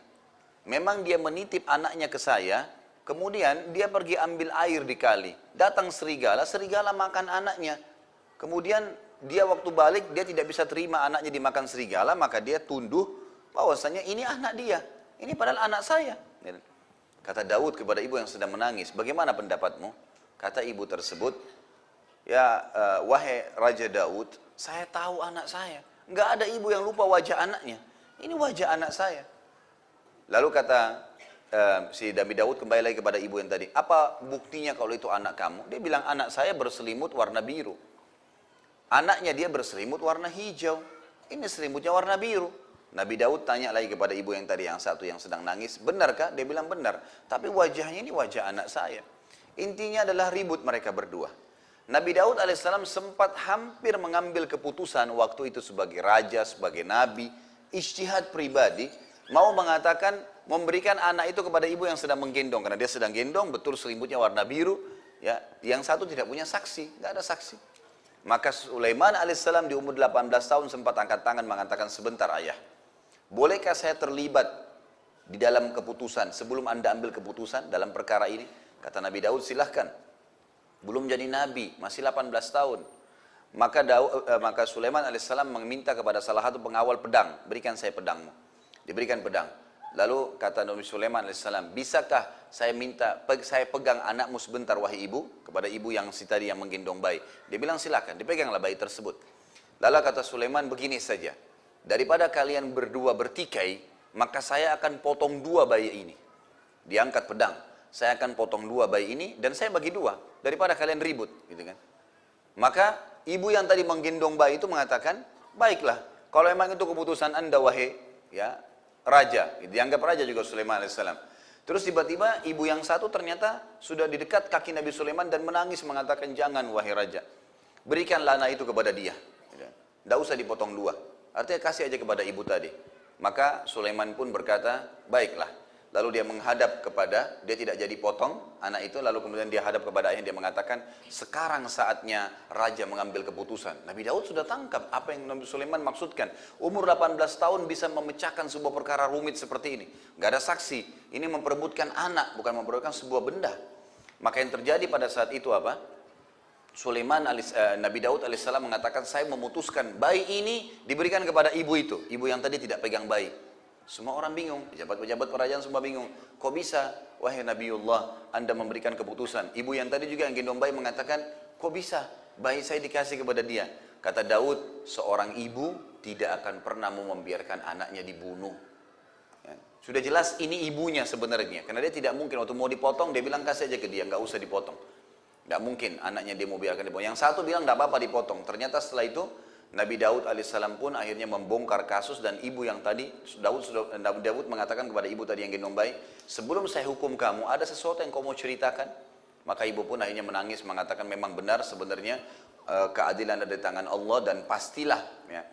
Memang dia menitip anaknya ke saya, kemudian dia pergi ambil air di kali. Datang serigala, serigala makan anaknya. Kemudian dia waktu balik, dia tidak bisa terima anaknya dimakan serigala, maka dia tunduh bahwasanya ini anak dia. Ini padahal anak saya. Kata Daud kepada ibu yang sedang menangis, bagaimana pendapatmu? Kata ibu tersebut, ya wahai Raja Daud, saya tahu anak saya. Enggak ada ibu yang lupa wajah anaknya. Ini wajah anak saya. Lalu kata si Nabi Daud kembali lagi kepada ibu yang tadi. Apa buktinya kalau itu anak kamu? Dia bilang anak saya berselimut warna biru. Anaknya dia berselimut warna hijau. Ini selimutnya warna biru. Nabi Daud tanya lagi kepada ibu yang tadi, yang satu yang sedang nangis. Benarkah? Dia bilang benar. Tapi wajahnya ini wajah anak saya. Intinya adalah ribut mereka berdua. Nabi Daud alaihissalam sempat hampir mengambil keputusan waktu itu sebagai raja, sebagai nabi. Ijtihad pribadi, mau mengatakan memberikan anak itu kepada ibu yang sedang menggendong. Karena dia sedang gendong, betul selimutnya warna biru. Ya, yang satu tidak punya saksi, nggak ada saksi. Maka Sulaiman alaihissalam di umur 18 tahun sempat angkat tangan mengatakan, sebentar ayah, bolehkah saya terlibat di dalam keputusan sebelum anda ambil keputusan dalam perkara ini? Kata Nabi Daud, silahkan. Belum jadi nabi, masih 18 tahun. Maka Sulaiman alaihissalam meminta kepada salah satu pengawal pedang, berikan saya pedangmu. Diberikan pedang. Lalu kata Nabi Sulaiman alaihissalam, bisakah saya pegang anakmu sebentar wahai ibu? Kepada ibu yang tadi yang menggendong bayi. Dia bilang silakan, dipeganglah bayi tersebut. Lalu kata Sulaiman, begini saja, daripada kalian berdua bertikai, maka saya akan potong dua bayi ini. Diangkat pedang, saya akan potong dua bayi ini dan saya bagi dua, daripada kalian ribut, gitu kan? Maka ibu yang tadi menggendong bayi itu mengatakan, baiklah, kalau memang itu keputusan anda wahai ya raja, dianggap raja juga Sulaiman alaihissalam. Terus tiba-tiba ibu yang satu ternyata sudah di dekat kaki Nabi Sulaiman dan menangis mengatakan, jangan wahai raja, berikanlah anak itu kepada dia, tidak usah dipotong dua, artinya kasih aja kepada ibu tadi. Maka Sulaiman pun berkata, baiklah. Lalu dia menghadap kepada, dia tidak jadi potong anak itu, lalu kemudian dia hadap kepada ayah, dia mengatakan, sekarang saatnya raja mengambil keputusan. Nabi Daud sudah tangkap apa yang Nabi Sulaiman maksudkan. Umur 18 tahun bisa memecahkan sebuah perkara rumit seperti ini. Gak ada saksi, ini memperebutkan anak, bukan memperebutkan sebuah benda. Maka yang terjadi pada saat itu apa? Nabi Daud alaihissalam mengatakan, saya memutuskan bayi ini diberikan kepada ibu itu. Ibu yang tadi tidak pegang bayi. Semua orang bingung, pejabat-pejabat kerajaan semua bingung. Kok bisa, wahai Nabiullah, Anda memberikan keputusan? Ibu yang tadi juga yang gendong bayi mengatakan, kok bisa, bayi saya dikasih kepada dia. Kata Daud, seorang ibu tidak akan pernah mau membiarkan anaknya dibunuh. Ya. Sudah jelas ini ibunya sebenarnya, karena dia tidak mungkin waktu mau dipotong, dia bilang kasih aja ke dia, nggak usah dipotong. Nggak mungkin anaknya dia mau biarkan dipotong. Yang satu bilang nggak apa-apa dipotong. Ternyata setelah itu Nabi Daud alaihissalam pun akhirnya membongkar kasus, dan ibu yang tadi Daud mengatakan kepada ibu tadi yang gendong bayi, sebelum saya hukum kamu ada sesuatu yang kau mau ceritakan? Maka ibu pun akhirnya menangis mengatakan memang benar sebenarnya keadilan ada di tangan Allah, dan pastilah ya,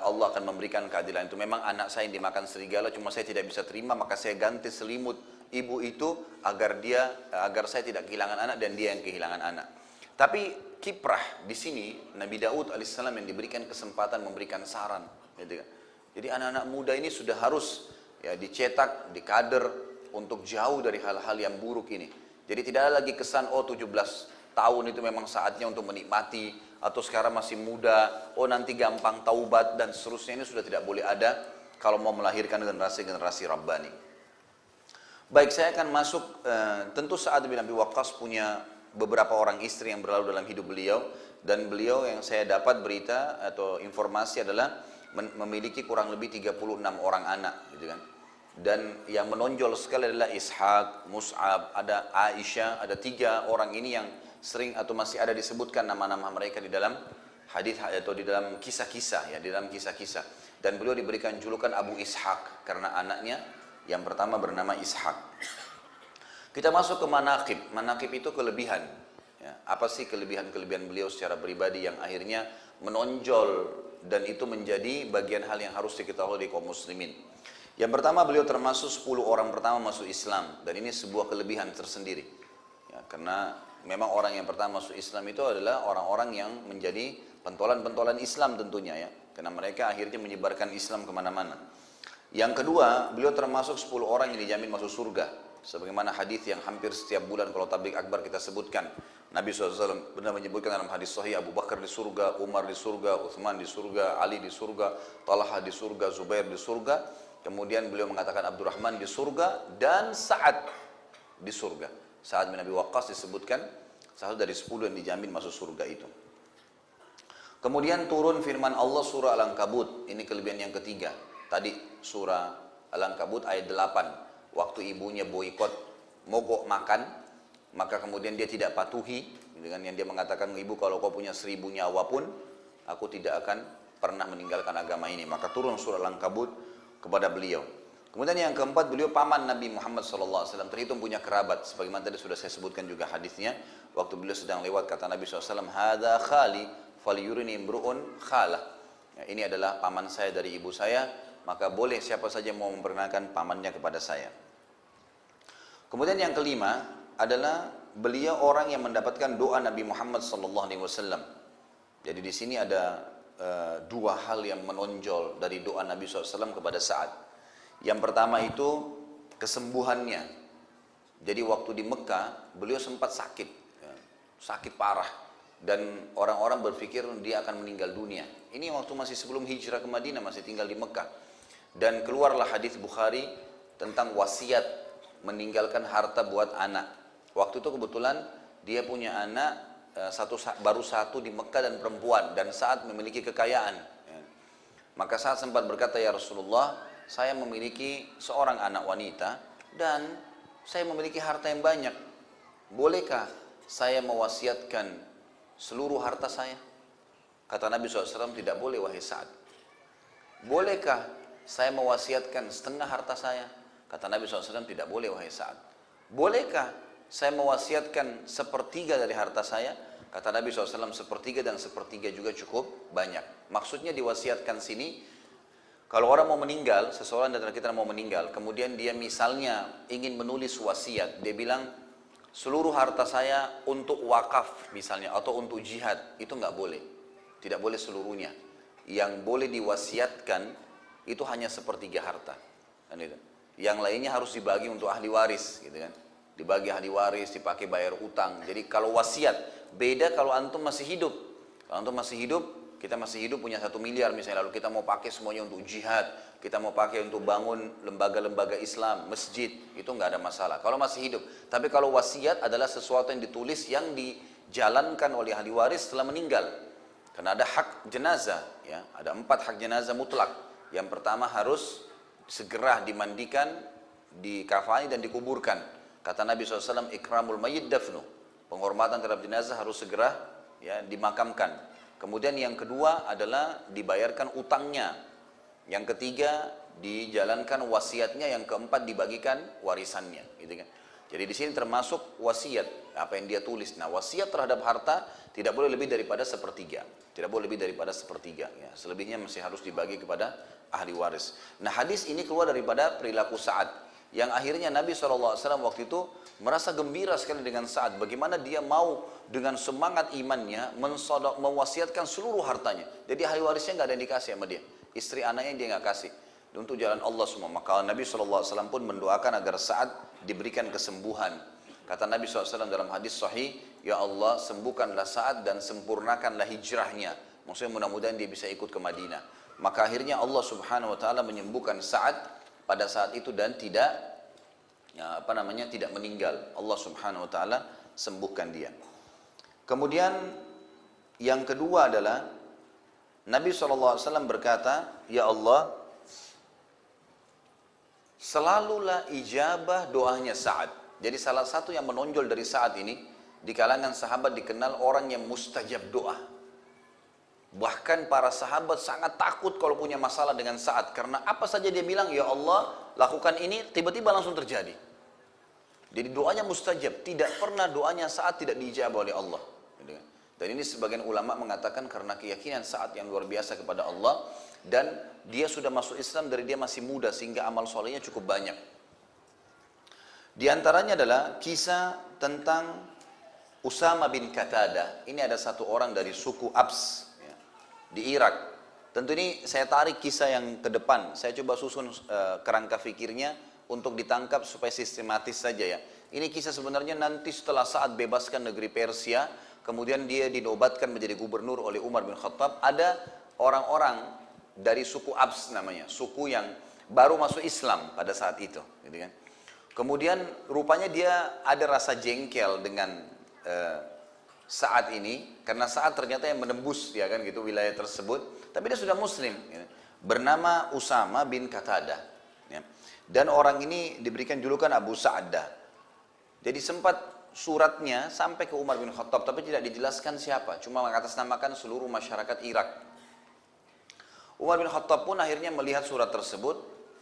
Allah akan memberikan keadilan itu. Memang anak saya yang dimakan serigala, cuma saya tidak bisa terima, maka saya ganti selimut ibu itu agar saya tidak kehilangan anak dan dia yang kehilangan anak. Tapi kiprah di sini Nabi Daud alaihissalam yang diberikan kesempatan memberikan saran, gitu kan. Jadi anak-anak muda ini sudah harus ya dicetak, dikader untuk jauh dari hal-hal yang buruk ini. Jadi tidak ada lagi kesan 17 tahun itu memang saatnya untuk menikmati, atau sekarang masih muda, nanti gampang taubat dan seterusnya. Ini sudah tidak boleh ada kalau mau melahirkan generasi-generasi Rabbani. Baik, saya akan masuk, tentu Sa'ad bin Abi Waqqas punya beberapa orang istri yang berlalu dalam hidup beliau, dan beliau yang saya dapat berita atau informasi adalah memiliki kurang lebih 36 orang anak, gitu kan. Dan yang menonjol sekali adalah Ishaq, Mus'ab, ada Aisyah, ada 3 orang ini yang sering atau masih ada disebutkan nama-nama mereka di dalam hadis atau di dalam kisah-kisah ya, di dalam kisah-kisah. Dan beliau diberikan julukan Abu Ishaq karena anaknya yang pertama bernama Ishaq. Kita masuk ke manaqib. Manaqib itu kelebihan. Ya, apa sih kelebihan-kelebihan beliau secara pribadi yang akhirnya menonjol dan itu menjadi bagian hal yang harus diketahui oleh kaum muslimin. Yang pertama, beliau termasuk 10 orang pertama masuk Islam, dan ini sebuah kelebihan tersendiri. Ya, karena memang orang yang pertama masuk Islam itu adalah orang-orang yang menjadi pentolan-pentolan Islam tentunya ya, karena mereka akhirnya menyebarkan Islam kemana-mana. Yang kedua, beliau termasuk 10 orang yang dijamin masuk surga. Sebagaimana hadis yang hampir setiap bulan kalau tablik akbar kita sebutkan. Nabi SAW benar menyebutkan dalam hadis sahih, Abu Bakar di surga, Umar di surga, Uthman di surga, Ali di surga, Talha di surga, Zubair di surga. Kemudian beliau mengatakan Abdurrahman di surga dan Sa'ad di surga. Sa'ad bin Abi Waqqas disebutkan satu dari 10 yang dijamin masuk surga itu. Kemudian turun firman Allah surah Al-Ankabut. Ini kelebihan yang ketiga. Tadi surah Al-Ankabut ayat 8. Waktu ibunya boikot, mogok makan, maka kemudian dia tidak patuhi dengan yang dia mengatakan, ibu kalau kau punya 1000 nyawa pun aku tidak akan pernah meninggalkan agama ini. Maka turun surah Al-Ankabut kepada beliau. Kemudian yang keempat, beliau paman Nabi Muhammad SAW, terhitung punya kerabat. Sebagaimana tadi sudah saya sebutkan juga hadisnya, waktu beliau sedang lewat kata Nabi SAW, "Hadza khali falyurini imru'un khalah." Ya, ini adalah paman saya dari ibu saya, maka boleh siapa saja mau memperkenalkan pamannya kepada saya. Kemudian yang kelima adalah beliau orang yang mendapatkan doa Nabi Muhammad SAW. Jadi di sini ada 2 hal yang menonjol dari doa Nabi SAW kepada Sa'ad. Yang pertama itu kesembuhannya. Jadi waktu di Mekah beliau sempat sakit, sakit parah, dan orang-orang berpikir dia akan meninggal dunia. Ini waktu masih sebelum hijrah ke Madinah, masih tinggal di Mekah. Dan keluarlah hadis Bukhari tentang wasiat meninggalkan harta buat anak. Waktu itu kebetulan dia punya anak baru satu di Mekah dan perempuan, dan saat memiliki kekayaan. Maka saat sempat berkata, ya Rasulullah, saya memiliki seorang anak wanita dan saya memiliki harta yang banyak. Bolehkah saya mewasiatkan seluruh harta saya? Kata Nabi SAW, tidak boleh wahai Sa'ad. Bolehkah saya mewasiatkan setengah harta saya? Kata Nabi SAW, tidak boleh wahai Sa'ad. Bolehkah saya mewasiatkan sepertiga dari harta saya? Kata Nabi SAW, sepertiga dan sepertiga juga cukup banyak. Maksudnya diwasiatkan sini, kalau orang mau meninggal, seseorang dari kita mau meninggal, kemudian dia misalnya ingin menulis wasiat, dia bilang, seluruh harta saya untuk wakaf misalnya, atau untuk jihad, itu nggak boleh. Tidak boleh seluruhnya. Yang boleh diwasiatkan, itu hanya sepertiga harta. Kan itu. Yang lainnya harus dibagi untuk ahli waris, gitu kan. Dibagi ahli waris, dipakai bayar utang. Jadi kalau wasiat, beda kalau antum masih hidup. Kalau antum masih hidup, kita masih hidup punya 1 miliar misalnya, lalu kita mau pakai semuanya untuk jihad, kita mau pakai untuk bangun lembaga-lembaga Islam, masjid, itu nggak ada masalah kalau masih hidup. Tapi kalau wasiat adalah sesuatu yang ditulis yang dijalankan oleh ahli waris setelah meninggal. Karena ada hak jenazah, ya, ada 4 hak jenazah mutlak. Yang pertama harus segera dimandikan, dikafani dan dikuburkan. Kata Nabi SAW, ikramul mayyit dafnu, penghormatan terhadap jenazah harus segera, ya, dimakamkan. Kemudian yang kedua adalah dibayarkan utangnya. Yang ketiga dijalankan wasiatnya. Yang keempat dibagikan warisannya, gitu kan. Jadi di sini termasuk wasiat, apa yang dia tulis. Nah, wasiat terhadap harta tidak boleh lebih daripada sepertiga. Tidak boleh lebih daripada sepertiga, ya. Selebihnya masih harus dibagi kepada ahli waris. Nah, hadis ini keluar daripada perilaku Sa'ad, yang akhirnya Nabi SAW waktu itu merasa gembira sekali dengan Sa'ad. Bagaimana dia mau dengan semangat imannya mewasiatkan seluruh hartanya. Jadi ahli warisnya nggak ada yang dikasih sama dia. Istri anaknya dia nggak kasih. Untuk jalan Allah semua. Maka Nabi SAW pun mendoakan agar Sa'ad diberikan kesembuhan. Kata Nabi SAW dalam hadis sahih, ya Allah sembuhkanlah Sa'ad dan sempurnakanlah hijrahnya. Maksudnya mudah-mudahan dia bisa ikut ke Madinah. Maka akhirnya Allah Subhanahu Wa Taala menyembuhkan Sa'ad pada saat itu dan tidak, ya, tidak meninggal. Allah Subhanahu Wa Taala sembuhkan dia. Kemudian yang kedua adalah Nabi SAW berkata, ya Allah, selalulah ijabah doanya Sa'ad. Jadi salah satu yang menonjol dari Sa'ad ini, di kalangan sahabat dikenal orang yang mustajab doa. Bahkan para sahabat sangat takut kalau punya masalah dengan Sa'ad. Karena apa saja dia bilang, ya Allah lakukan ini, tiba-tiba langsung terjadi. Jadi doanya mustajab. Tidak pernah doanya Sa'ad tidak diijabah oleh Allah. Dan ini sebagian ulama mengatakan karena keyakinan Sa'ad yang luar biasa kepada Allah. Dan dia sudah masuk Islam dari dia masih muda, sehingga amal solehnya cukup banyak. Di antaranya adalah kisah tentang Usama bin Qatadah. Ini ada satu orang dari suku Abs, ya, di Irak. Tentu ini saya tarik kisah yang ke depan. Saya coba susun kerangka fikirnya untuk ditangkap supaya sistematis saja, ya. Ini kisah sebenarnya nanti setelah Sa'ad bebaskan negeri Persia, kemudian dia dinobatkan menjadi gubernur oleh Umar bin Khattab. Ada orang-orang dari suku Abs namanya, suku yang baru masuk Islam pada saat itu, gitu kan. Kemudian rupanya dia ada rasa jengkel dengan Sa'ad ini, karena Sa'ad ternyata yang menembus, ya kan, gitu, wilayah tersebut. Tapi dia sudah Muslim, gitu. Bernama Usama bin Qatadah, ya. Dan orang ini diberikan julukan Abu Sa'adah. Jadi sempat suratnya sampai ke Umar bin Khattab, tapi tidak dijelaskan siapa, cuma mengatasnamakan seluruh masyarakat Irak. Umar bin Khattab pun akhirnya melihat surat tersebut.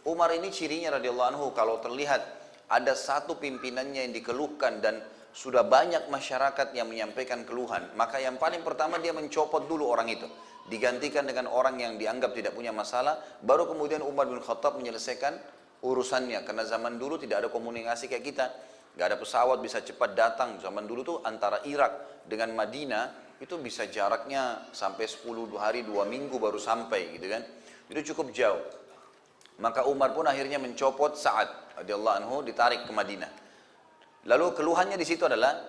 Umar ini cirinya radhiyallahu anhu, kalau terlihat ada satu pimpinannya yang dikeluhkan dan sudah banyak masyarakat yang menyampaikan keluhan, maka yang paling pertama dia mencopot dulu orang itu, digantikan dengan orang yang dianggap tidak punya masalah. Baru kemudian Umar bin Khattab menyelesaikan urusannya, karena zaman dulu tidak ada komunikasi kayak kita. Gak ada pesawat bisa cepat datang. Zaman dulu tuh antara Irak dengan Madinah itu bisa jaraknya sampai 10 hari 2 minggu baru sampai, gitu kan. Itu cukup jauh. Maka Umar pun akhirnya mencopot Sa'ad radhiyallahu anhu, ditarik ke Madinah. Lalu keluhannya di situ adalah,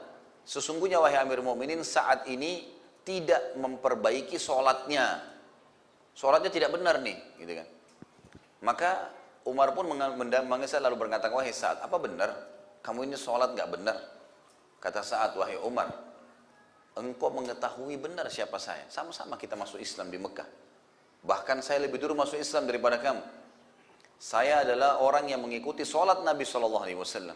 sesungguhnya wahai Amir Mu'minin, Sa'ad ini tidak memperbaiki sholatnya. Sholatnya tidak benar nih, gitu kan. Maka Umar pun mengesal lalu berkata, wahai Sa'ad, apa benar? Kamu ini sholat gak benar. Kata Sa'ad, wahai Umar, engkau mengetahui benar siapa saya. Sama-sama kita masuk Islam di Mekah. Bahkan saya lebih dulu masuk Islam daripada kamu. Saya adalah orang yang mengikuti sholat Nabi SAW.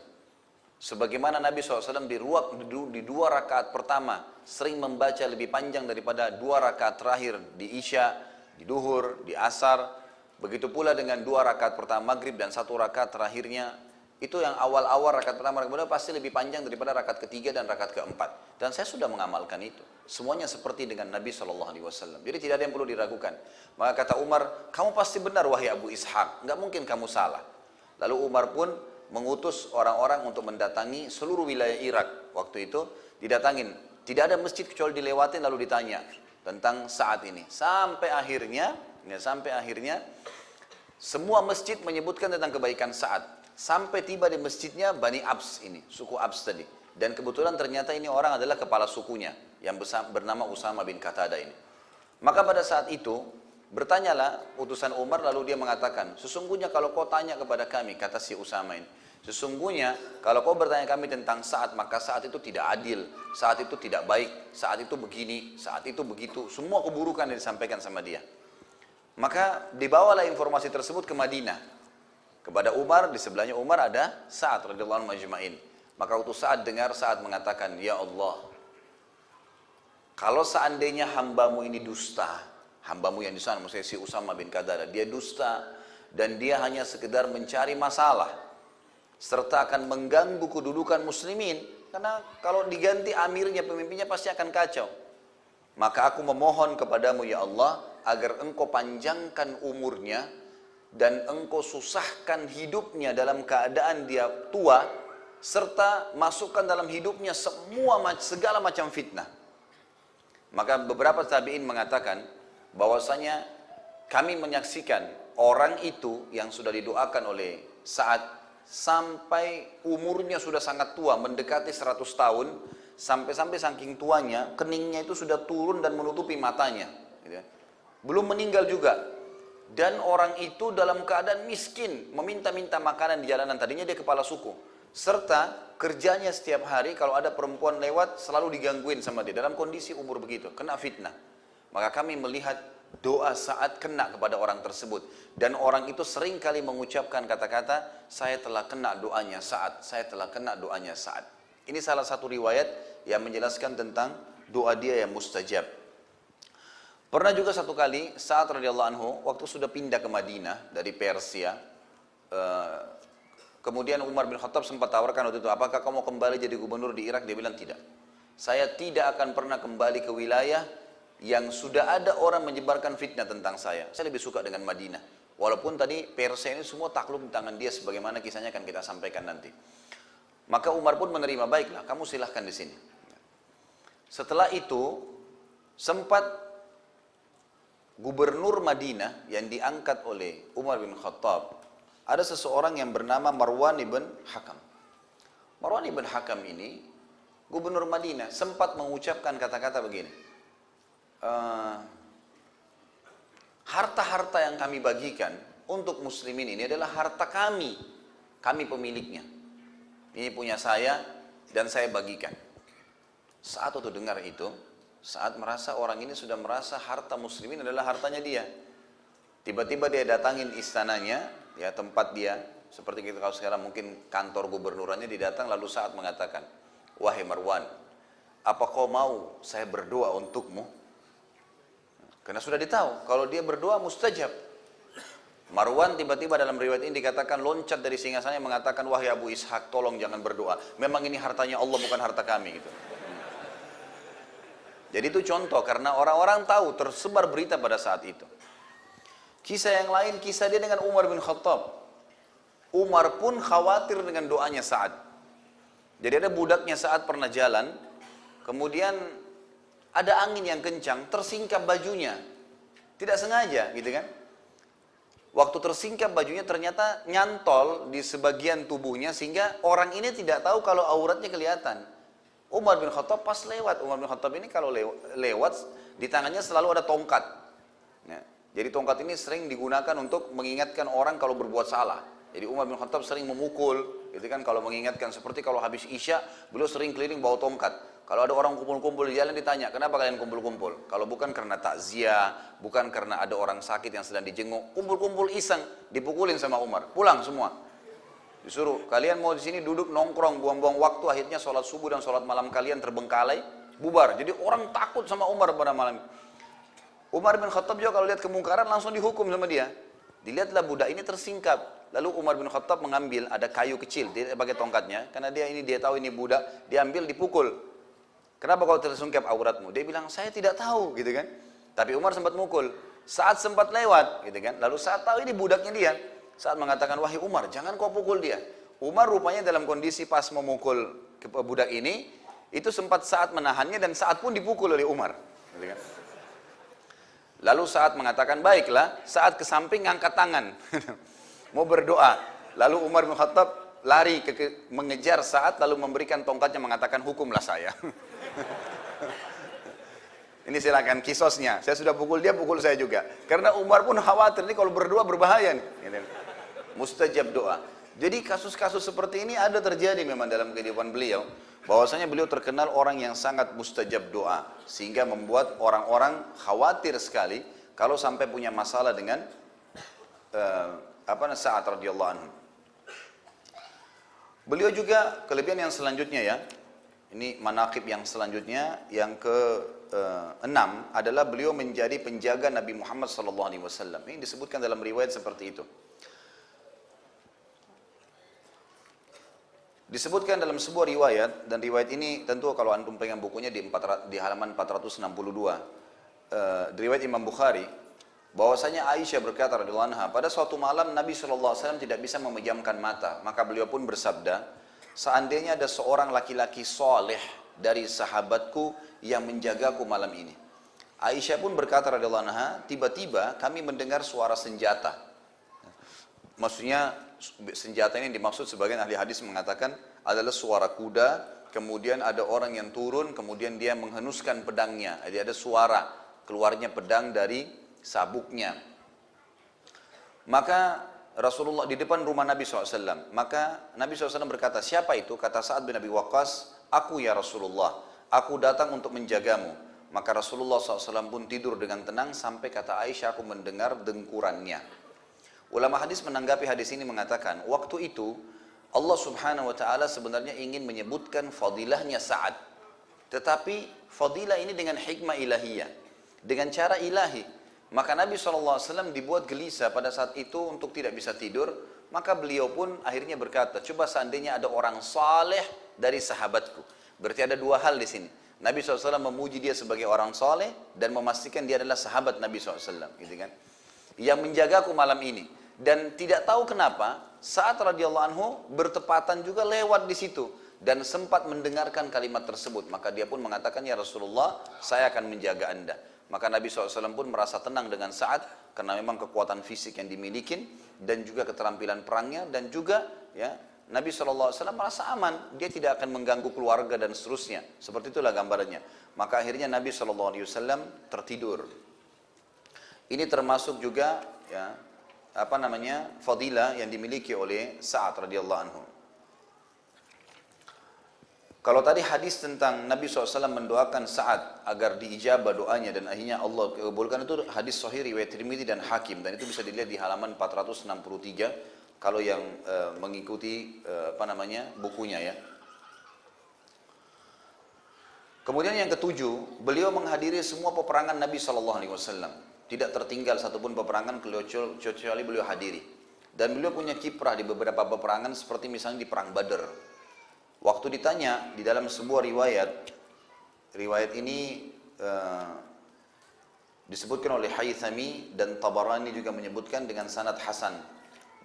Sebagaimana Nabi SAW di 2 rakaat pertama sering membaca lebih panjang daripada 2 rakaat terakhir di Isya, di Duhur, di Asar. Begitu pula dengan 2 rakaat pertama Maghrib dan 1 rakaat terakhirnya. Itu yang awal-awal rakaat pertama, kemudian pasti lebih panjang daripada rakaat ketiga dan rakaat keempat. Dan saya sudah mengamalkan itu. Semuanya seperti dengan Nabi SAW. Jadi tidak ada yang perlu diragukan. Maka kata Umar, kamu pasti benar wahai Abu Ishaq. Nggak mungkin kamu salah. Lalu Umar pun mengutus orang-orang untuk mendatangi seluruh wilayah Irak. Waktu itu didatangin. Tidak ada masjid kecuali dilewatin lalu ditanya tentang Sa'ad ini. Sampai akhirnya semua masjid menyebutkan tentang kebaikan Sa'ad. Sampai tiba di masjidnya Bani Abs ini, suku Abs tadi. Dan kebetulan ternyata ini orang adalah kepala sukunya yang bernama Usama bin Qatadah ini. Maka pada saat itu, bertanyalah utusan Umar, lalu dia mengatakan, sesungguhnya kalau kau tanya kepada kami, kata si Usama ini, sesungguhnya kalau kau bertanya kami tentang saat, maka saat itu tidak adil, saat itu tidak baik, saat itu begini, saat itu begitu, semua keburukan yang disampaikan sama dia. Maka dibawalah informasi tersebut ke Madinah. Kepada Umar, di sebelahnya Umar ada Sa'ad radhiyallahu anhu majma'in. Maka waktu Sa'ad dengar, Sa'ad mengatakan, ya Allah, kalau seandainya hambamu ini dusta, hambamu yang di sana, maksudnya si Usama bin Qadada, dia dusta dan dia hanya sekedar mencari masalah, serta akan mengganggu kedudukan muslimin, karena kalau diganti amirnya, pemimpinnya pasti akan kacau. Maka aku memohon kepadamu ya Allah, agar engkau panjangkan umurnya, dan engkau susahkan hidupnya dalam keadaan dia tua, serta masukkan dalam hidupnya segala macam fitnah. Maka beberapa tabi'in mengatakan bahwasanya kami menyaksikan orang itu yang sudah didoakan oleh Sa'ad sampai umurnya sudah sangat tua, mendekati 100 tahun, sampai saking tuanya keningnya itu sudah turun dan menutupi matanya, gitu. Belum meninggal juga. Dan orang itu dalam keadaan miskin, meminta-minta makanan di jalanan. Tadinya dia kepala suku, serta kerjanya setiap hari kalau ada perempuan lewat selalu digangguin sama dia dalam kondisi umur begitu, kena fitnah. Maka kami melihat doa Sa'ad kena kepada orang tersebut, dan orang itu sering kali mengucapkan kata-kata, saya telah kena doanya Sa'ad, saya telah kena doanya Sa'ad. Ini salah satu riwayat yang menjelaskan tentang doa dia yang mustajab. Pernah juga satu kali Sa'ad radhiyallahu anhu waktu sudah pindah ke Madinah dari Persia, kemudian Umar bin Khattab sempat tawarkan waktu itu, apakah kamu kembali jadi gubernur di Irak? Dia bilang tidak. Saya tidak akan pernah kembali ke wilayah yang sudah ada orang menyebarkan fitnah tentang saya. Saya lebih suka dengan Madinah. Walaupun tadi Persia ini semua takluk di tangan dia, sebagaimana kisahnya akan kita sampaikan nanti. Maka Umar pun menerima, baiklah, kamu silahkan di sini. Setelah itu sempat gubernur Madinah yang diangkat oleh Umar bin Khattab, ada seseorang yang bernama Marwan ibn Hakam. Marwan ibn Hakam ini gubernur Madinah, sempat mengucapkan kata-kata begini, harta-harta yang kami bagikan untuk muslimin ini adalah harta kami pemiliknya, ini punya saya dan saya bagikan. Saat itu dengar itu, saat merasa orang ini sudah merasa harta muslimin adalah hartanya dia, tiba-tiba dia datangin istananya, ya tempat dia, seperti kita kalau sekarang mungkin kantor gubernurannya, didatang, lalu Sa'ad mengatakan, wahai Marwan, apa kau mau saya berdoa untukmu? Karena sudah ditahu kalau dia berdoa mustajab. Marwan tiba-tiba dalam riwayat ini dikatakan loncat dari singgasananya mengatakan, wahai Abu Ishaq, tolong jangan berdoa, memang ini hartanya Allah bukan harta kami, gitu. Jadi itu contoh, karena orang-orang tahu, tersebar berita pada saat itu. Kisah yang lain, kisah dia dengan Umar bin Khattab. Umar pun khawatir dengan doanya Sa'ad. Jadi ada budaknya Sa'ad pernah jalan, kemudian ada angin yang kencang, tersingkap bajunya. Tidak sengaja, gitu kan. Waktu tersingkap bajunya ternyata nyantol di sebagian tubuhnya, sehingga orang ini tidak tahu kalau auratnya kelihatan. Umar bin Khattab pas lewat, Umar bin Khattab ini kalau lewat, di tangannya selalu ada tongkat. Ya. Jadi tongkat ini sering digunakan untuk mengingatkan orang kalau berbuat salah. Jadi Umar bin Khattab sering memukul, gitu kan, kalau mengingatkan. Seperti kalau habis Isya, beliau sering keliling bawa tongkat. Kalau ada orang kumpul-kumpul di jalan, ditanya, kenapa kalian kumpul-kumpul? Kalau bukan karena takziah, bukan karena ada orang sakit yang sedang dijenguk, kumpul-kumpul iseng, dipukulin sama Umar, pulang semua. Disuruh, kalian mau di sini duduk nongkrong, buang-buang waktu, akhirnya sholat subuh dan sholat malam kalian terbengkalai, bubar. Jadi orang takut sama Umar pada malam. Umar bin Khattab juga kalau lihat kemungkaran langsung dihukum sama dia. Dilihatlah budak ini tersingkap. Lalu Umar bin Khattab mengambil, ada kayu kecil, dia pakai tongkatnya, karena dia tahu ini budak, diambil, dipukul. Kenapa kau tersungkap auratmu? Dia bilang, saya tidak tahu, gitu kan. Tapi Umar sempat mukul. Saat sempat lewat, gitu kan. Lalu saat tahu ini budaknya dia. Saat mengatakan, wahai Umar, jangan kau pukul dia. Umar rupanya dalam kondisi pas memukul budak ini, itu sempat Saat menahannya dan Saat pun dipukul oleh Umar. Gitu kan. Lalu Saat mengatakan, baiklah, Saat ke samping ngangkat tangan. Mau berdoa. Lalu Umar bin Khattab lari mengejar Saat, lalu memberikan tongkatnya mengatakan, hukumlah saya. Ini silakan kisosnya. Saya sudah pukul dia, pukul saya juga. Karena Umar pun khawatir nih kalau berdoa berbahaya nih. Mustajab doa. Jadi kasus-kasus seperti ini ada terjadi memang dalam kehidupan beliau. Bahwasanya beliau terkenal orang yang sangat mustajab doa. Sehingga membuat orang-orang khawatir sekali kalau sampai punya masalah dengan Sa'ad radhiyallahu anhu. Beliau juga kelebihan yang selanjutnya ya. Ini manaqib yang selanjutnya, yang ke-6 adalah beliau menjadi penjaga Nabi Muhammad SAW. Ini disebutkan dalam riwayat seperti itu. Disebutkan dalam sebuah riwayat, dan riwayat ini tentu kalau antum pegang bukunya di halaman 462, riwayat Imam Bukhari, bahwasanya Aisyah berkata radhiyallahu anha, pada suatu malam Nabi SAW tidak bisa memejamkan mata, maka beliau pun bersabda, seandainya ada seorang laki-laki soleh dari sahabatku yang menjagaku malam ini. Aisyah pun berkata radhiyallahu anha, tiba-tiba kami mendengar suara senjata. Maksudnya senjata ini dimaksud, sebagian ahli hadis mengatakan adalah suara kuda, kemudian ada orang yang turun, kemudian dia menghenuskan pedangnya. Jadi ada suara keluarnya pedang dari sabuknya. Maka Rasulullah di depan rumah Nabi SAW. Maka Nabi SAW berkata, siapa itu? Kata Sa'ad bin Abi Waqqas, aku ya Rasulullah, aku datang untuk menjagamu. Maka Rasulullah SAW pun tidur dengan tenang sampai kata Aisyah, aku mendengar dengkurannya. Ulama hadis menanggapi hadis ini mengatakan, waktu itu Allah Subhanahu wa Ta'ala sebenarnya ingin menyebutkan fadilahnya Sa'ad. Tetapi fadilah ini dengan hikmah ilahiyah, dengan cara ilahi. Maka Nabi SAW dibuat gelisah pada saat itu untuk tidak bisa tidur. Maka beliau pun akhirnya berkata, coba seandainya ada orang saleh dari sahabatku. Berarti ada dua hal di sini. Nabi SAW memuji dia sebagai orang saleh dan memastikan dia adalah sahabat Nabi SAW. Gitu kan? Yang menjagaku malam ini. Dan tidak tahu kenapa, Sa'ad radhiyallahu anhu bertepatan juga lewat di situ. Dan sempat mendengarkan kalimat tersebut. Maka dia pun mengatakan, ya Rasulullah, saya akan menjaga anda. Maka Nabi SAW pun merasa tenang dengan Sa'ad karena memang kekuatan fisik yang dimiliki dan juga keterampilan perangnya, dan juga ya Nabi SAW merasa aman, dia tidak akan mengganggu keluarga dan seterusnya. Seperti itulah gambarannya. Maka akhirnya Nabi SAW tertidur. Ini termasuk juga ya fadilah yang dimiliki oleh Sa'ad radhiyallahu anhu. Kalau tadi hadis tentang Nabi SAW mendoakan Sa'ad agar diijabah doanya dan akhirnya Allah kabulkan, itu hadis sahih riwayat Tirmidzi dan Hakim, dan itu bisa dilihat di halaman 463 kalau yang mengikuti bukunya ya. Kemudian yang ketujuh, beliau menghadiri semua peperangan Nabi SAW. Tidak tertinggal satupun peperangan kecuali beliau hadiri. Dan beliau punya kiprah di beberapa peperangan, seperti misalnya di perang Badar. Waktu ditanya di dalam sebuah riwayat ini disebutkan oleh Haythami dan Tabarani juga menyebutkan dengan sanad hasan,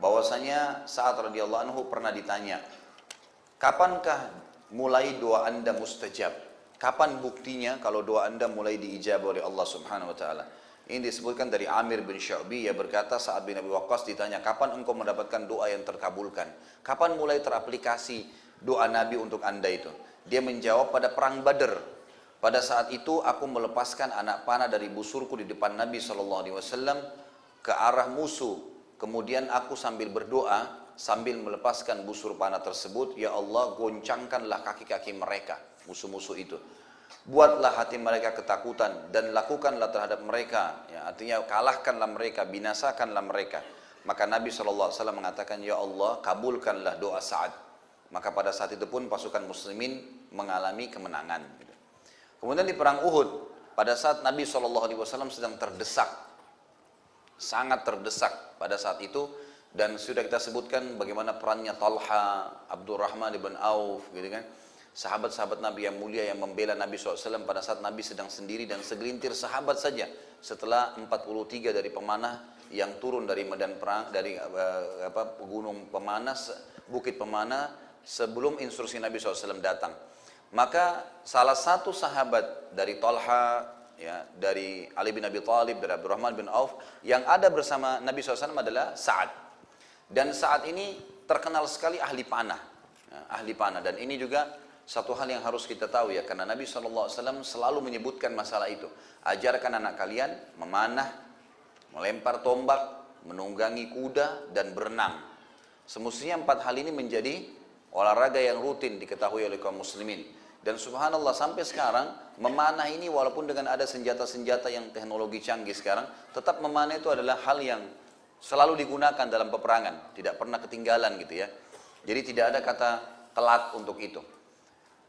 bahwasanya Sa'ad radhiyallahu anhu pernah ditanya, kapankah mulai doa anda mustajab? Kapan buktinya kalau doa anda mulai diijabah oleh Allah Subhanahu wa Ta'ala? Ini disebutkan dari Amir bin Syu'bi, yang berkata Sa'ad bin Abi Waqqas ditanya, kapan engkau mendapatkan doa yang terkabulkan? Kapan mulai teraplikasi doa Nabi untuk anda itu? Dia menjawab, pada perang Badar. Pada saat itu aku melepaskan anak panah dari busurku di depan Nabi SAW ke arah musuh. Kemudian aku sambil berdoa, sambil melepaskan busur panah tersebut, ya Allah, goncangkanlah kaki-kaki mereka, musuh-musuh itu. Buatlah hati mereka ketakutan dan lakukanlah terhadap mereka, ya, artinya kalahkanlah mereka, binasakanlah mereka. Maka Nabi SAW mengatakan, ya Allah, kabulkanlah doa Sa'ad. Maka pada saat itu pun pasukan muslimin mengalami kemenangan. Kemudian di perang Uhud, pada saat Nabi SAW sedang terdesak, sangat terdesak pada saat itu, dan sudah kita sebutkan bagaimana perannya Talha, Abdurrahman ibn Auf, gitu kan, sahabat-sahabat Nabi yang mulia yang membela Nabi SAW pada saat Nabi sedang sendiri, dan segelintir sahabat saja setelah 43 dari pemanah yang turun dari medan perang, dari gunung pemanah, bukit pemanah, sebelum instruksi Nabi SAW datang. Maka salah satu sahabat dari Talha, ya, dari Ali bin Abi Thalib, dari Abdurrahman bin Auf, yang ada bersama Nabi SAW adalah Sa'ad. Dan Sa'ad ini terkenal sekali ahli panah, ya, ahli panah. Dan ini juga satu hal yang harus kita tahu ya, karena Nabi SAW selalu menyebutkan masalah itu. Ajarkan anak kalian memanah, melempar tombak, menunggangi kuda, dan berenang. Semestinya 4 hal ini menjadi olahraga yang rutin diketahui oleh kaum muslimin. Dan subhanallah sampai sekarang memanah ini walaupun dengan ada senjata-senjata yang teknologi canggih sekarang, tetap memanah itu adalah hal yang selalu digunakan dalam peperangan, tidak pernah ketinggalan gitu ya. Jadi tidak ada kata telat untuk itu.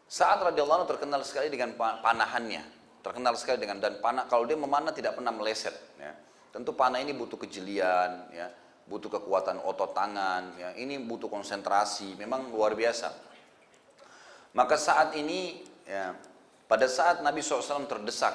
Sa'ad radhiyallahu anhu terkenal sekali dengan panahannya, terkenal sekali dengan, dan panah kalau dia memanah tidak pernah meleset. Ya. Tentu panah ini butuh kejelian, ya, butuh kekuatan otot tangan, ya, ini butuh konsentrasi, memang luar biasa. Maka saat ini, ya, pada saat Nabi SAW terdesak,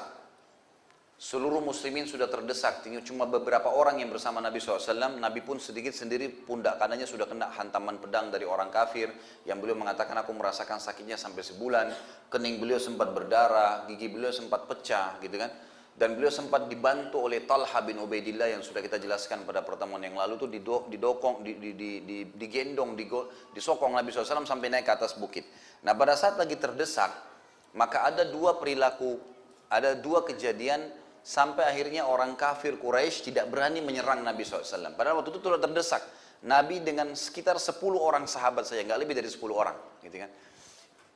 seluruh muslimin sudah terdesak, tinggal cuma beberapa orang yang bersama Nabi SAW, Nabi pun sedikit sendiri pundak kanannya sudah kena hantaman pedang dari orang kafir, yang beliau mengatakan aku merasakan sakitnya sampai sebulan, kening beliau sempat berdarah, gigi beliau sempat pecah gitu kan. Dan beliau sempat dibantu oleh Talha bin Ubaidillah yang sudah kita jelaskan pada pertemuan yang lalu itu digendong, disokong Nabi SAW sampai naik ke atas bukit. Nah pada saat lagi terdesak, maka ada 2 perilaku, ada 2 kejadian sampai akhirnya orang kafir Quraisy tidak berani menyerang Nabi SAW. Padahal waktu itu sudah terdesak. Nabi dengan sekitar 10 orang sahabat saja, nggak lebih dari 10 orang. Gitu kan.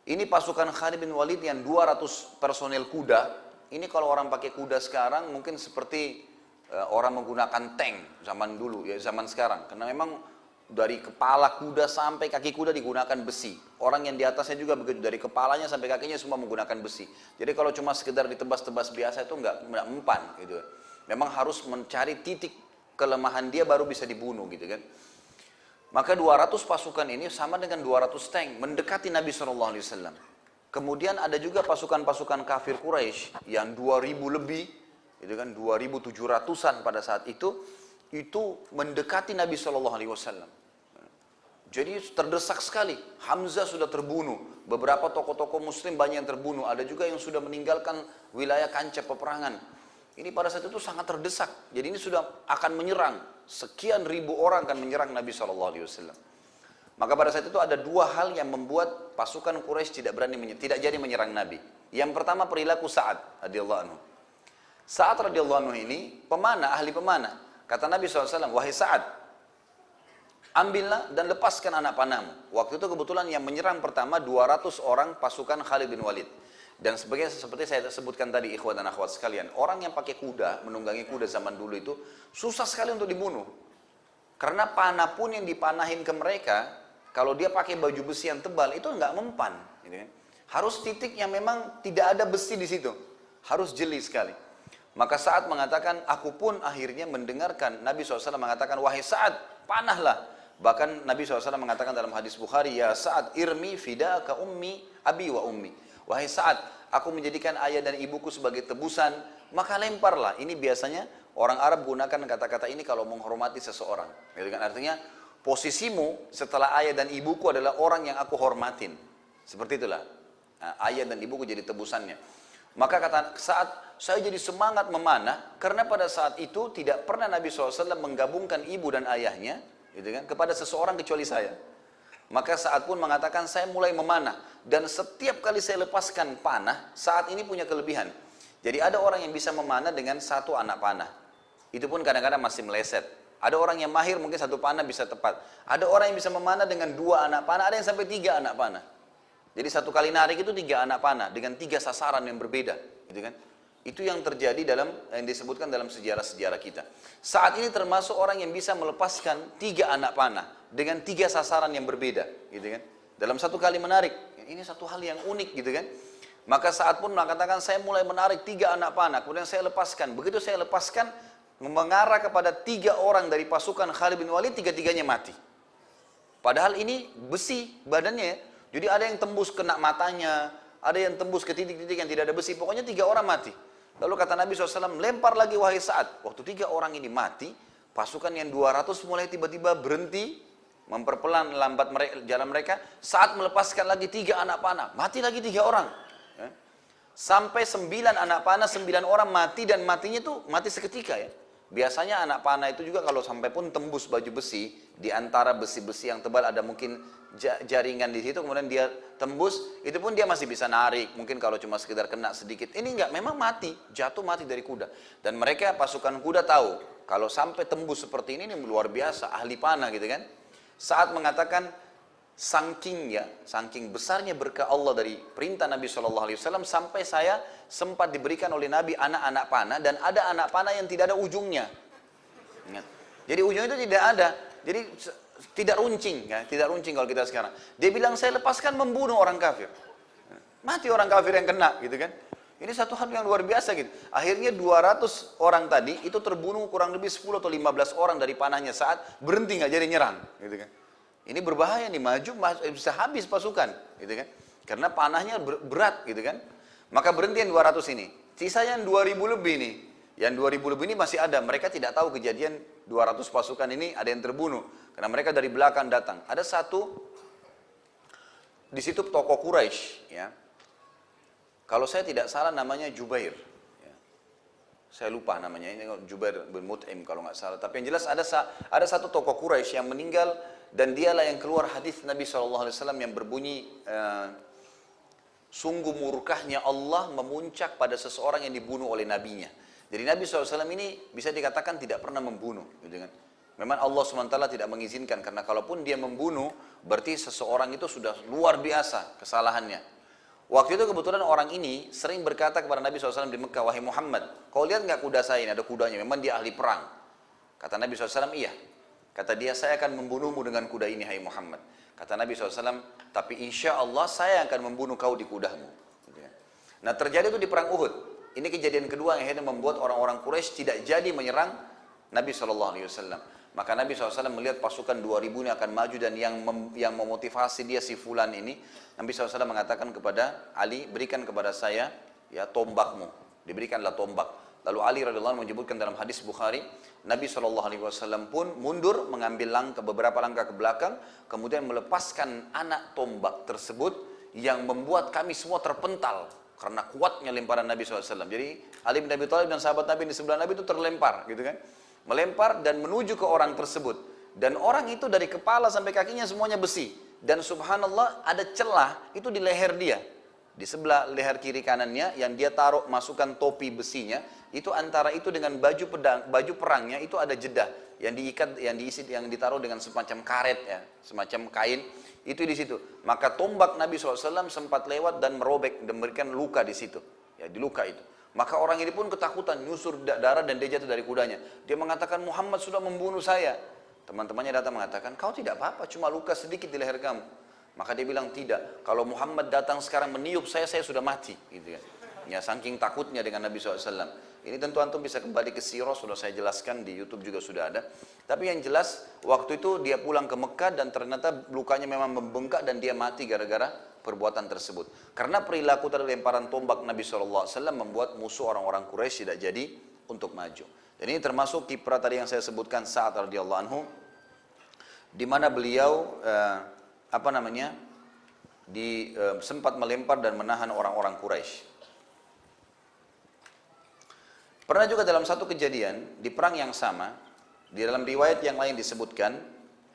Ini pasukan Khalid bin Walid yang 200 personel kuda. Ini kalau orang pakai kuda sekarang mungkin seperti orang menggunakan tank zaman dulu, ya zaman sekarang. Karena memang dari kepala kuda sampai kaki kuda digunakan besi. Orang yang di atasnya juga begitu, dari kepalanya sampai kakinya semua menggunakan besi. Jadi kalau cuma sekedar ditebas-tebas biasa itu nggak mempan gitu. Memang harus mencari titik kelemahan dia baru bisa dibunuh gitu kan. Maka 200 pasukan ini sama dengan 200 tank mendekati Nabi SAW. Kemudian ada juga pasukan-pasukan kafir Quraisy yang 2000 lebih, itu kan 2700-an pada saat itu mendekati Nabi SAW. Jadi terdesak sekali. Hamzah sudah terbunuh, beberapa tokoh-tokoh muslim banyak yang terbunuh, ada juga yang sudah meninggalkan wilayah kancah peperangan. Ini pada saat itu sangat terdesak. Jadi ini sudah akan menyerang, sekian ribu orang akan menyerang Nabi SAW. Maka pada saat itu ada 2 hal yang membuat pasukan Quraisy tidak jadi menyerang Nabi. Yang pertama perilaku Sa'ad radhiyallahu anhu. Sa'ad radhiyallahu anhu ini pemanah, ahli pemanah. Kata Nabi SAW, wahai Sa'ad, ambillah dan lepaskan anak panahmu. Waktu itu kebetulan yang menyerang pertama 200 orang pasukan Khalid bin Walid. Dan seperti saya sebutkan tadi, ikhwan dan akhwat sekalian, orang yang pakai kuda, menunggangi kuda zaman dulu itu susah sekali untuk dibunuh. Karena panah pun yang dipanahin ke mereka, kalau dia pakai baju besi yang tebal, itu nggak mempan. Gitu kan. Harus titik yang memang tidak ada besi di situ. Harus jeli sekali. Maka Sa'ad mengatakan, aku pun akhirnya mendengarkan Nabi SAW mengatakan, wahai Sa'ad, panahlah. Bahkan Nabi SAW mengatakan dalam hadis Bukhari, ya Sa'ad irmi fidaka ummi abi wa ummi. Wahai Sa'ad, aku menjadikan ayah dan ibuku sebagai tebusan, maka lemparlah. Ini biasanya orang Arab gunakan kata-kata ini kalau menghormati seseorang. Gitu kan? Artinya, posisimu setelah ayah dan ibuku adalah orang yang aku hormatin. Seperti itulah. Nah, ayah dan ibuku jadi tebusannya. Maka kata saat saya jadi semangat memanah, karena pada saat itu tidak pernah Nabi SAW menggabungkan ibu dan ayahnya gitu kan, kepada seseorang kecuali saya. Maka saat pun mengatakan saya mulai memanah. Dan setiap kali saya lepaskan panah, saat ini punya kelebihan. Jadi ada orang yang bisa memanah dengan 1 anak panah. Itu pun kadang-kadang masih meleset. Ada orang yang mahir mungkin 1 panah bisa tepat. Ada orang yang bisa memanah dengan 2 anak panah, ada yang sampai 3 anak panah. Jadi 1 kali narik itu 3 anak panah dengan 3 sasaran yang berbeda, gitu kan? Itu yang terjadi dalam yang disebutkan dalam sejarah-sejarah kita. Saat ini termasuk orang yang bisa melepaskan 3 anak panah dengan 3 sasaran yang berbeda, gitu kan? Dalam 1 kali menarik. Ini satu hal yang unik, gitu kan? Maka saat pun mengatakan saya mulai menarik 3 anak panah, kemudian saya lepaskan. Begitu saya lepaskan, mengarah kepada 3 orang dari pasukan Khalid bin Walid, 3-tiganya mati. Padahal ini besi badannya, jadi ada yang tembus kena matanya, ada yang tembus ke titik-titik yang tidak ada besi, pokoknya 3 orang mati. Lalu kata Nabi SAW, lempar lagi wahai Sa'ad. Waktu 3 orang ini mati, pasukan yang 200 mulai tiba-tiba berhenti, memperpelan lambat jalan mereka, saat melepaskan lagi 3 anak panah, mati lagi 3 orang. Sampai 9 anak panah, 9 orang mati, dan matinya tuh mati seketika ya. Biasanya anak panah itu juga kalau sampai pun tembus baju besi, di antara besi-besi yang tebal ada mungkin jaringan di situ, kemudian dia tembus, itu pun dia masih bisa narik, mungkin kalau cuma sekedar kena sedikit. Ini enggak, memang mati, jatuh mati dari kuda. Dan mereka pasukan kuda tahu, kalau sampai tembus seperti ini luar biasa, ahli panah gitu kan. Saat mengatakan, saking besarnya berkah Allah dari perintah Nabi SAW, sampai saya sempat diberikan oleh Nabi anak-anak panah, dan ada anak panah yang tidak ada ujungnya. Jadi ujungnya itu tidak ada, jadi tidak runcing, ya, tidak runcing kalau kita sekarang. Dia bilang saya lepaskan membunuh orang kafir, mati orang kafir yang kena, gitu kan? Ini satu hal yang luar biasa gitu. Akhirnya 200 orang tadi itu terbunuh kurang lebih 10 atau 15 orang dari panahnya saat berhenti nggak jadi nyerang, gitu kan? Ini berbahaya nih, maju bisa habis pasukan, gitu kan? Karena panahnya berat, gitu kan? Maka berhenti yang 200 ini. Sisanya yang 2000 lebih nih. Yang 2000 lebih ini masih ada. Mereka tidak tahu kejadian 200 pasukan ini ada yang terbunuh. Karena mereka dari belakang datang. Ada satu, di situ tokoh Quraisy, ya. Kalau saya tidak salah namanya Jubair. Ya. Saya lupa namanya, ini Jubair bin Mut'im kalau nggak salah. Tapi yang jelas ada satu tokoh Quraisy yang meninggal, dan dialah yang keluar hadis Nabi SAW yang berbunyi, sungguh murkahnya Allah memuncak pada seseorang yang dibunuh oleh nabinya. Jadi Nabi SAW ini bisa dikatakan tidak pernah membunuh, gitu kan? Memang Allah SWT tidak mengizinkan, karena kalaupun dia membunuh, berarti seseorang itu sudah luar biasa kesalahannya. Waktu itu kebetulan orang ini sering berkata kepada Nabi SAW di Mekah, wahai Muhammad, kau lihat nggak kuda saya ini, ada kudanya, memang dia ahli perang. Kata Nabi SAW, iya. Kata dia, saya akan membunuhmu dengan kuda ini, hai Muhammad. Kata Nabi SAW, tapi insya Allah saya akan membunuh kau di kudamu. Nah terjadi itu di perang Uhud. Ini kejadian kedua yang akhirnya membuat orang-orang Quraisy tidak jadi menyerang Nabi SAW. Maka Nabi SAW melihat pasukan 2000 ini akan maju, dan yang memotivasi dia si fulan ini, Nabi SAW mengatakan kepada Ali, berikan kepada saya ya tombakmu. Diberikanlah tombak. Lalu Ali radhiyallahu anhu menyebutkan dalam hadis Bukhari, Nabi SAW pun mundur mengambil beberapa langkah ke belakang, kemudian melepaskan anak tombak tersebut yang membuat kami semua terpental karena kuatnya lemparan Nabi SAW. Jadi Ali bin Abi Thalib dan sahabat Nabi di sebelah Nabi itu terlempar, gitu kan? Melempar dan menuju ke orang tersebut. Dan orang itu dari kepala sampai kakinya semuanya besi. Dan subhanallah ada celah itu di leher dia. Di sebelah leher kiri kanannya yang dia taruh masukkan topi besinya, itu antara itu dengan baju perangnya itu ada jeda yang diikat, yang diisi, yang ditaruh dengan semacam karet ya, semacam kain. Itu di situ. Maka tombak Nabi SAW sempat lewat dan merobek dan memberikan luka di situ. Ya, di luka itu. Maka orang ini pun ketakutan, nyusur darah dan dia jatuh dari kudanya. Dia mengatakan, Muhammad sudah membunuh saya. Teman-temannya datang mengatakan, kau tidak apa-apa, cuma luka sedikit di leher kamu. Maka dia bilang, tidak. Kalau Muhammad datang sekarang meniup saya sudah mati. Gitu ya. Ya, saking takutnya dengan Nabi SAW. Ini tentu antum bisa kembali ke sirah, sudah saya jelaskan di YouTube juga sudah ada. Tapi yang jelas waktu itu dia pulang ke Mekah dan ternyata lukanya memang membengkak dan dia mati gara-gara perbuatan tersebut. Karena perilaku tadi lemparan tombak Nabi SAW membuat musuh orang-orang Quraisy tidak jadi untuk maju. Dan ini termasuk kiprah tadi yang saya sebutkan Sa'ad radhiyallahu anhu, di mana beliau sempat melempar dan menahan orang-orang Quraisy. Pernah juga dalam satu kejadian di perang yang sama, di dalam riwayat yang lain disebutkan,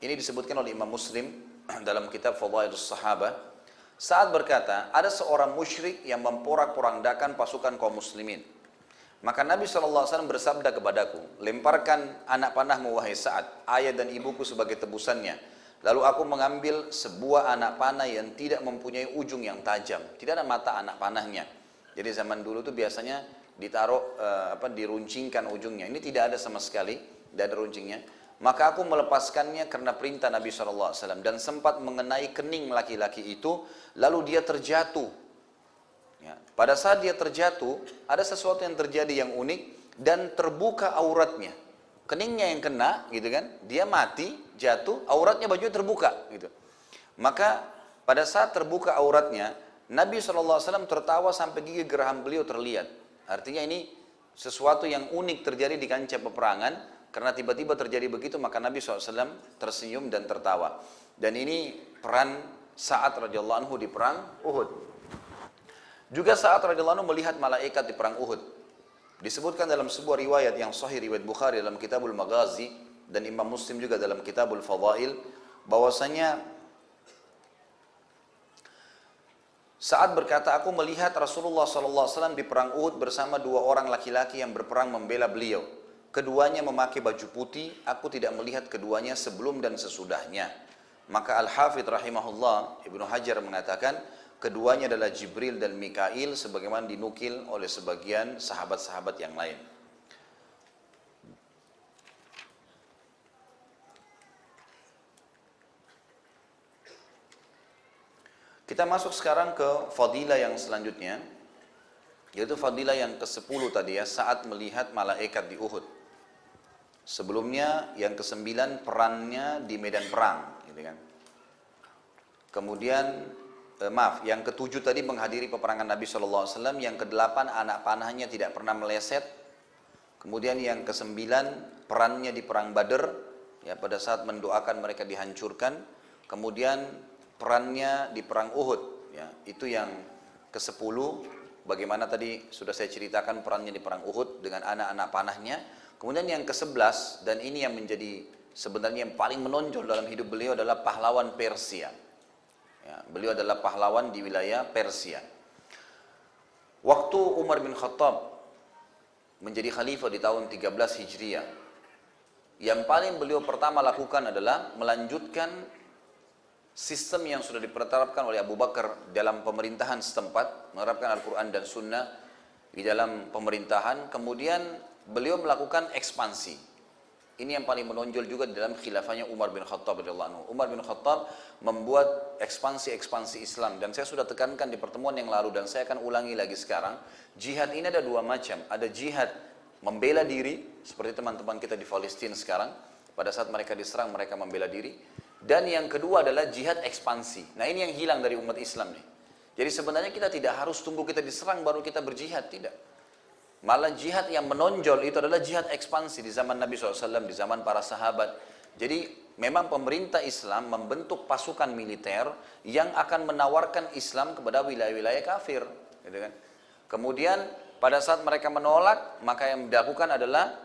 ini disebutkan oleh Imam Muslim dalam kitab Fadhailus Sahabah, saat berkata, ada seorang musyrik yang memporak-porandakan pasukan kaum muslimin. Maka Nabi SAW bersabda kepadaku, lemparkan anak panahmu wahai Sa'ad, ayah dan ibuku sebagai tebusannya. Lalu aku mengambil sebuah anak panah yang tidak mempunyai ujung yang tajam, tidak ada mata anak panahnya. Jadi zaman dulu itu biasanya ditaruh diruncingkan ujungnya. Ini tidak ada sama sekali, tidak ada runcingnya. Maka aku melepaskannya karena perintah Nabi SAW dan sempat mengenai kening laki-laki itu, lalu dia terjatuh. Ya. Pada saat dia terjatuh, ada sesuatu yang terjadi yang unik dan terbuka auratnya. Keningnya yang kena, gitu kan? Dia mati, jatuh, auratnya bajunya terbuka, gitu. Maka pada saat terbuka auratnya, Nabi SAW tertawa sampai gigi geraham beliau terlihat. Artinya ini sesuatu yang unik terjadi di kancah peperangan, karena tiba-tiba terjadi begitu, maka Nabi SAW tersenyum dan tertawa. Dan ini peran Sa'ad radhiyallahu anhu di perang Uhud. Juga Sa'ad radhiyallahu anhu melihat malaikat di perang Uhud. Disebutkan dalam sebuah riwayat yang sahih, riwayat Bukhari dalam Kitabul Maghazi dan Imam Muslim juga dalam Kitabul Fadail, bahwasanya saat berkata, aku melihat Rasulullah SAW di perang Uhud bersama dua orang laki-laki yang berperang membela beliau. Keduanya memakai baju putih, aku tidak melihat keduanya sebelum dan sesudahnya. Maka Al-Hafidh rahimahullah, Ibnu Hajar mengatakan, keduanya adalah Jibril dan Mikail sebagaimana dinukil oleh sebagian sahabat-sahabat yang lain. Kita masuk sekarang ke fadilah yang selanjutnya, yaitu fadilah yang ke-10 tadi ya, saat melihat malaikat di Uhud. Sebelumnya yang ke-9 perannya di medan perang, gitu kan. Kemudian yang ke-7 tadi menghadiri peperangan Nabi SAW, yang ke-8 anak panahnya tidak pernah meleset. Kemudian yang ke-9 perannya di perang Badar, ya pada saat mendoakan mereka dihancurkan. Kemudian perannya di perang Uhud, ya itu yang ke-10. Bagaimana tadi sudah saya ceritakan perannya di perang Uhud dengan anak-anak panahnya. Kemudian yang ke-11, dan ini yang menjadi sebenarnya yang paling menonjol dalam hidup beliau, adalah pahlawan Persia. Ya, beliau adalah pahlawan di wilayah Persia. Waktu Umar bin Khattab menjadi khalifah di tahun 13 Hijriah, yang paling beliau pertama lakukan adalah melanjutkan sistem yang sudah diperterapkan oleh Abu Bakar dalam pemerintahan setempat, menerapkan Al-Quran dan Sunnah di dalam pemerintahan. Kemudian beliau melakukan ekspansi. Ini yang paling menonjol juga di dalam khilafahnya Umar bin Khattab radhiyallahu anhu. Umar bin Khattab membuat ekspansi-ekspansi Islam, dan saya sudah tekankan di pertemuan yang lalu dan saya akan ulangi lagi sekarang. Jihad ini ada dua macam. Ada jihad membela diri seperti teman-teman kita di Palestina sekarang. Pada saat mereka diserang mereka membela diri. Dan yang kedua adalah jihad ekspansi. Nah, ini yang hilang dari umat Islam nih. Jadi sebenarnya kita tidak harus tunggu kita diserang baru kita berjihad, tidak. Malah jihad yang menonjol itu adalah jihad ekspansi di zaman Nabi SAW, di zaman para sahabat. Jadi memang pemerintah Islam membentuk pasukan militer yang akan menawarkan Islam kepada wilayah-wilayah kafir, gitu kan. Kemudian pada saat mereka menolak, maka yang dilakukan adalah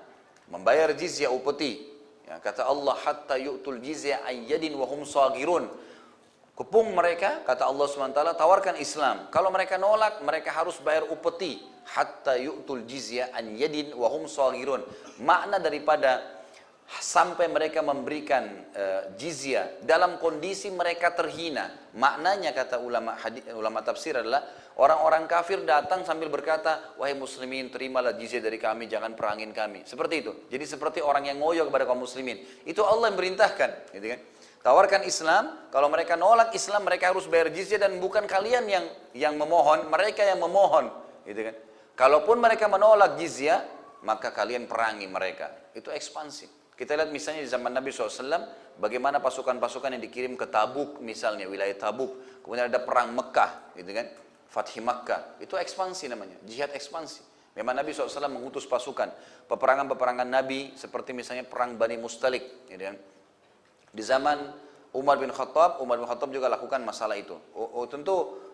membayar jizyah upeti. Ya, kata Allah, hatta yu'tul jizyah ayyadin wa hum saghirun. Kepung mereka, kata Allah SWT, tawarkan Islam. Kalau mereka nolak, mereka harus bayar upeti. Hatta yu'tul jizya an yadin wa hum saghirun. Makna daripada sampai mereka memberikan jizya dalam kondisi mereka terhina. Maknanya kata ulama tafsir adalah orang-orang kafir datang sambil berkata, wahai muslimin, terimalah jizya dari kami, jangan perangin kami. Seperti itu. Jadi seperti orang yang ngoyo kepada kaum muslimin. Itu Allah yang perintahkan, gitu kan? Tawarkan Islam, kalau mereka nolak Islam mereka harus bayar jizya, dan bukan kalian yang memohon, mereka yang memohon, gitu kan. Kalaupun mereka menolak jizya, maka kalian perangi mereka. Itu ekspansi. Kita lihat misalnya di zaman Nabi SAW, bagaimana pasukan-pasukan yang dikirim ke Tabuk misalnya, wilayah Tabuk. Kemudian ada perang Mekah, gitu kan, Fathi Makkah. Itu ekspansi namanya, jihad ekspansi. Memang Nabi SAW mengutus pasukan. Peperangan-peperangan Nabi seperti misalnya perang Bani Mustalik, gitu kan. Di zaman Umar bin Khattab juga lakukan masalah itu. Tentu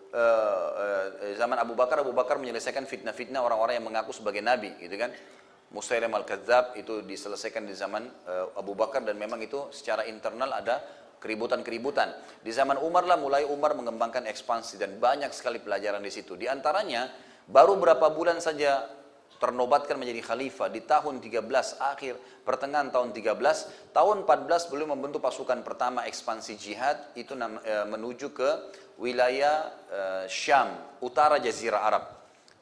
zaman Abu Bakar menyelesaikan fitnah-fitnah orang-orang yang mengaku sebagai nabi, gitu kan. Musailim al-Kadzab itu diselesaikan di zaman Abu Bakar, dan memang itu secara internal ada keributan-keributan. Di zaman Umar lah mulai Umar mengembangkan ekspansi, dan banyak sekali pelajaran di situ. Di antaranya baru berapa bulan saja ternobatkan menjadi khalifah di tahun 13 akhir, pertengahan tahun 13, tahun 14 beliau membentuk pasukan pertama ekspansi jihad itu menuju ke wilayah Syam, utara Jazirah Arab.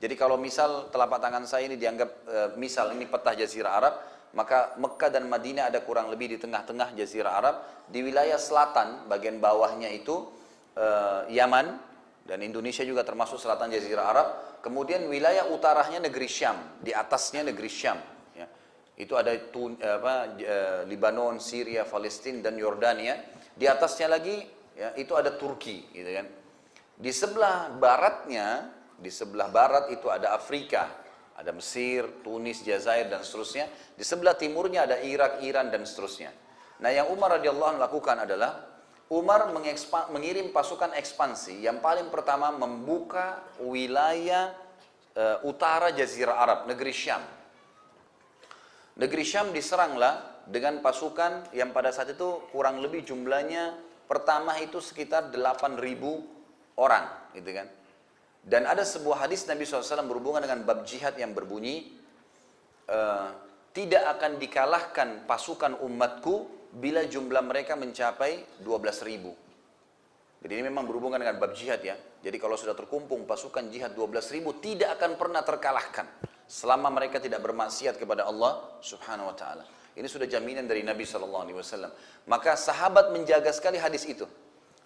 Jadi kalau misal telapak tangan saya ini dianggap misal ini peta Jazirah Arab, maka Mekah dan Madinah ada kurang lebih di tengah-tengah Jazirah Arab. Di wilayah selatan bagian bawahnya itu Yaman, dan Indonesia juga termasuk selatan Jazirah Arab. Kemudian wilayah utaranya negeri Syam, di atasnya negeri Syam. Ya. Itu ada Libanon, Syria, Palestina, dan Yordania. Di atasnya lagi, ya, itu ada Turki, gitu kan. Di sebelah barat itu ada Afrika, ada Mesir, Tunis, Jazair, dan seterusnya. Di sebelah timurnya ada Irak, Iran, dan seterusnya. Nah, yang Umar radhiyallahu anhu lakukan adalah Umar mengirim pasukan ekspansi yang paling pertama membuka wilayah utara Jazirah Arab, negeri Syam. Negeri Syam diseranglah dengan pasukan yang pada saat itu kurang lebih jumlahnya pertama itu sekitar 8.000 orang, gitu kan. Dan ada sebuah hadis Nabi SAW berhubungan dengan bab jihad yang berbunyi, tidak akan dikalahkan pasukan umatku bila jumlah mereka mencapai 12.000. Jadi ini memang berhubungan dengan bab jihad ya. Jadi kalau sudah terkumpul pasukan jihad 12.000 tidak akan pernah terkalahkan selama mereka tidak bermaksiat kepada Allah Subhanahu wa taala. Ini sudah jaminan dari Nabi SAW. Maka sahabat menjaga sekali hadis itu.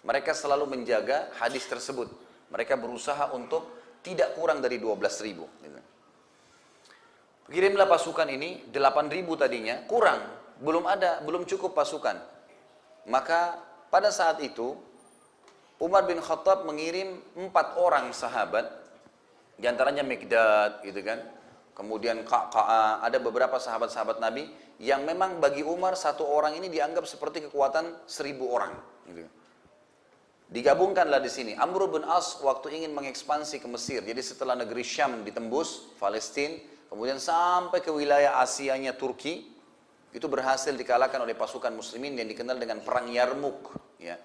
Mereka selalu menjaga hadis tersebut. Mereka berusaha untuk tidak kurang dari 12.000. Kirimlah pasukan ini, 8.000 tadinya, kurang. Belum cukup pasukan. Maka pada saat itu, Umar bin Khattab mengirim 4 orang sahabat, diantaranya Mikdad, gitu kan. Kemudian Qa'qa'a, ada beberapa sahabat-sahabat Nabi yang memang bagi Umar satu orang ini dianggap seperti kekuatan 1.000 orang. Gitu. Digabungkanlah di sini. Amr bin As waktu ingin mengekspansi ke Mesir, jadi setelah negeri Syam ditembus, Palestina, kemudian sampai ke wilayah Asianya Turki, itu berhasil dikalahkan oleh pasukan Muslimin yang dikenal dengan Perang Yarmuk. Ya.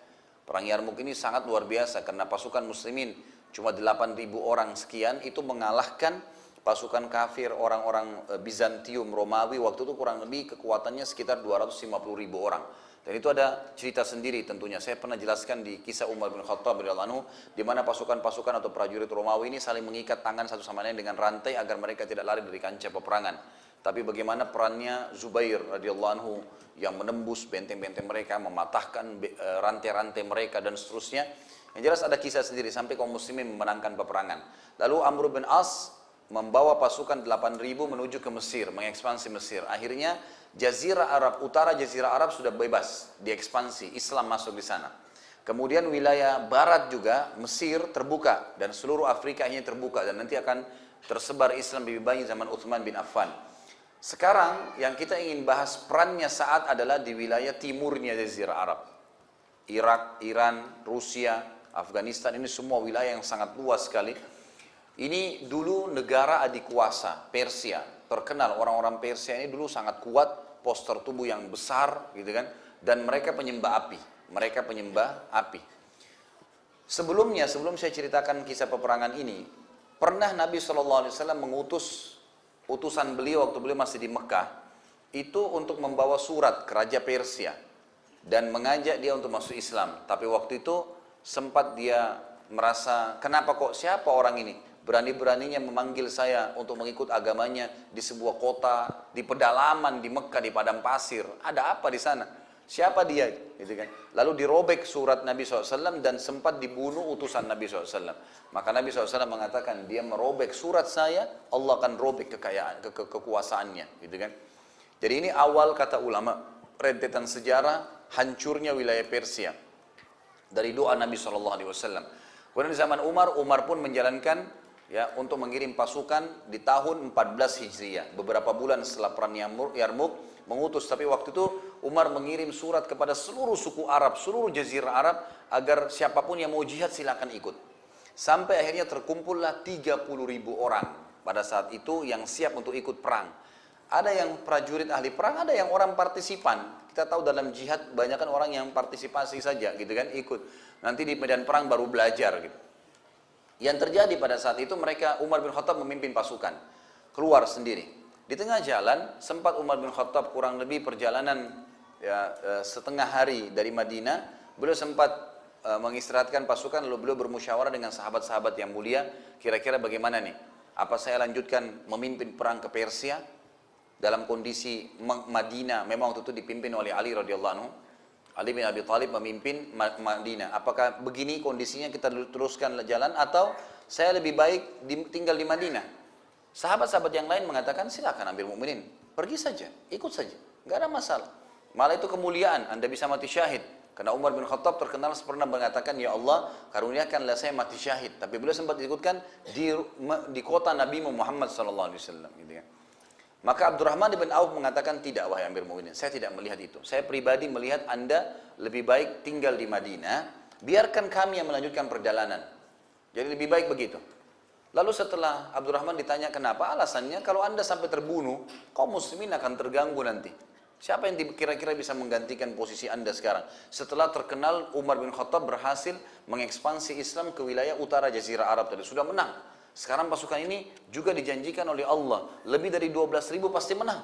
Perang Yarmuk ini sangat luar biasa karena pasukan Muslimin cuma 8.000 orang sekian itu mengalahkan pasukan kafir orang-orang Bizantium, Romawi waktu itu kurang lebih kekuatannya sekitar 250.000 orang. Dan itu ada cerita sendiri tentunya. Saya pernah jelaskan di kisah Umar bin Khattab radhiyallahu anhu di mana pasukan-pasukan atau prajurit Romawi ini saling mengikat tangan satu sama lain dengan rantai agar mereka tidak lari dari kancah peperangan. Tapi bagaimana perannya Zubair radhiyallahu anhu yang menembus benteng-benteng mereka, mematahkan rantai-rantai mereka dan seterusnya. Yang jelas ada kisah sendiri sampai kaum muslimin memenangkan peperangan. Lalu Amr bin As membawa pasukan 8.000 menuju ke Mesir, mengekspansi Mesir. Akhirnya Jazirah Arab, utara Jazirah Arab sudah bebas, diekspansi, Islam masuk di sana. Kemudian wilayah barat juga, Mesir terbuka, dan seluruh Afrika ini terbuka, dan nanti akan tersebar Islam lebih banyak zaman Uthman bin Affan. Sekarang yang kita ingin bahas perannya saat adalah di wilayah timurnya Jazirah Arab. Irak, Iran, Rusia, Afghanistan, ini semua wilayah yang sangat luas sekali. Ini dulu negara adikuasa, Persia, terkenal orang-orang Persia ini dulu sangat kuat, postur tubuh yang besar, gitu kan, dan mereka penyembah api. Sebelum saya ceritakan kisah peperangan ini, pernah Nabi SAW mengutus utusan beliau waktu beliau masih di Mekah, itu untuk membawa surat ke Raja Persia dan mengajak dia untuk masuk Islam. Tapi waktu itu sempat dia merasa, kenapa kok siapa orang ini? Berani-beraninya memanggil saya untuk mengikut agamanya di sebuah kota, di pedalaman, di Mekah, di padang pasir. Ada apa di sana? Siapa dia? Gitu kan. Lalu dirobek surat Nabi SAW dan sempat dibunuh utusan Nabi SAW. Maka Nabi SAW mengatakan, dia merobek surat saya, Allah akan robek kekuasaannya. Gitu kan. Jadi ini awal kata ulama, rentetan sejarah hancurnya wilayah Persia. Dari doa Nabi SAW. Kemudian di zaman Umar pun menjalankan untuk mengirim pasukan di tahun 14 Hijriah. Beberapa bulan setelah perang Yarmuk mengutus, tapi waktu itu Umar mengirim surat kepada seluruh suku Arab, seluruh Jazirah Arab agar siapapun yang mau jihad silakan ikut. Sampai akhirnya terkumpullah 30.000 orang pada saat itu yang siap untuk ikut perang. Ada yang prajurit ahli perang, ada yang orang partisipan. Kita tahu dalam jihad banyak kan orang yang partisipasi saja gitu kan, ikut. Nanti di medan perang baru belajar gitu. Yang terjadi pada saat itu Umar bin Khattab memimpin pasukan keluar sendiri. Di tengah jalan sempat Umar bin Khattab kurang lebih perjalanan setengah hari dari Madinah, beliau sempat mengistirahatkan pasukan lalu beliau bermusyawarah dengan sahabat-sahabat yang mulia, kira-kira bagaimana nih? Apa saya lanjutkan memimpin perang ke Persia dalam kondisi Madinah memang waktu itu dipimpin oleh Ali radhiyallahu anhu. Ali bin Abi Thalib memimpin Madinah. Apakah begini kondisinya kita teruskan jalan atau saya lebih baik tinggal di Madinah? Sahabat-sahabat yang lain mengatakan silakan Amirul Mukminin, pergi saja, ikut saja, nggak ada masalah. Malah itu kemuliaan, Anda bisa mati syahid. Karena Umar bin Khattab terkenal pernah mengatakan, ya Allah karuniakanlah saya mati syahid. Tapi beliau sempat disebutkan di kota Nabi Muhammad SAW. Gitu ya. Maka Abdurrahman bin Auf mengatakan, tidak wahai Amirul Mukminin, saya tidak melihat itu. Saya pribadi melihat Anda lebih baik tinggal di Madinah, biarkan kami yang melanjutkan perjalanan. Jadi lebih baik begitu. Lalu setelah Abdurrahman ditanya kenapa, alasannya kalau anda sampai terbunuh, kaum muslimin akan terganggu nanti. Siapa yang kira-kira bisa menggantikan posisi anda sekarang? Setelah terkenal Umar bin Khattab berhasil mengekspansi Islam ke wilayah utara Jazirah Arab tadi, sudah menang. Sekarang pasukan ini juga dijanjikan oleh Allah, lebih dari 12.000 pasti menang.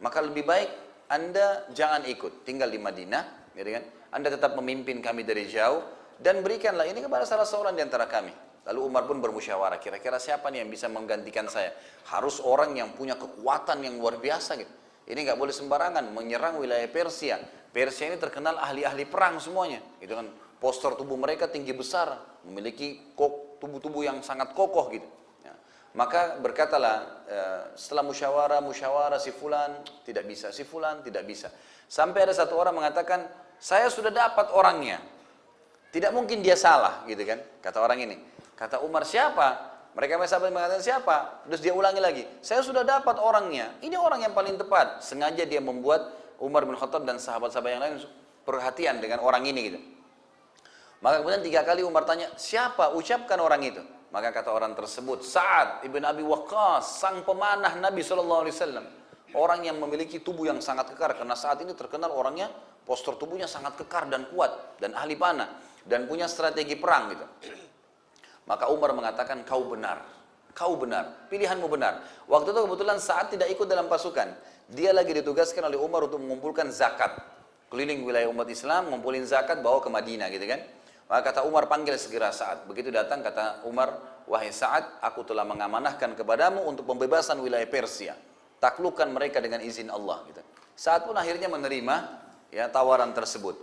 Maka lebih baik anda jangan ikut, tinggal di Madinah, gitu kan? Anda tetap memimpin kami dari jauh, dan berikanlah ini kepada salah seorang di antara kami. Lalu Umar pun bermusyawarah, kira-kira siapa nih yang bisa menggantikan saya? Harus orang yang punya kekuatan yang luar biasa gitu. Ini nggak boleh sembarangan menyerang wilayah Persia. Persia ini terkenal ahli-ahli perang semuanya. Itu kan postur tubuh mereka tinggi besar, memiliki tubuh-tubuh yang sangat kokoh gitu. Ya. Maka berkatalah setelah musyawarah si fulan tidak bisa, si fulan tidak bisa. Sampai ada satu orang mengatakan, saya sudah dapat orangnya. Tidak mungkin dia salah gitu kan, kata orang ini. Kata Umar, siapa? Mereka sahabat mengatakan siapa? Terus dia ulangi lagi, saya sudah dapat orangnya. Ini orang yang paling tepat. Sengaja dia membuat Umar bin Khattab dan sahabat-sahabat yang lain perhatian dengan orang ini gitu. Maka kemudian 3 kali Umar tanya, siapa? Ucapkan orang itu. Maka kata orang tersebut, Sa'ad ibn Abi Waqqas, sang pemanah Nabi SAW. Orang yang memiliki tubuh yang sangat kekar. Karena saat ini terkenal orangnya, postur tubuhnya sangat kekar dan kuat. Dan ahli panah. Dan punya strategi perang gitu. Maka Umar mengatakan, kau benar, pilihanmu benar. Waktu itu kebetulan Sa'ad tidak ikut dalam pasukan. Dia lagi ditugaskan oleh Umar untuk mengumpulkan zakat. Keliling wilayah umat Islam, ngumpulin zakat, bawa ke Madinah gitu kan. Maka kata Umar, panggil segera Sa'ad. Begitu datang kata Umar, wahai Sa'ad, aku telah mengamanahkan kepadamu untuk pembebasan wilayah Persia. Taklukkan mereka dengan izin Allah. Gitu. Sa'ad pun akhirnya menerima ya tawaran tersebut.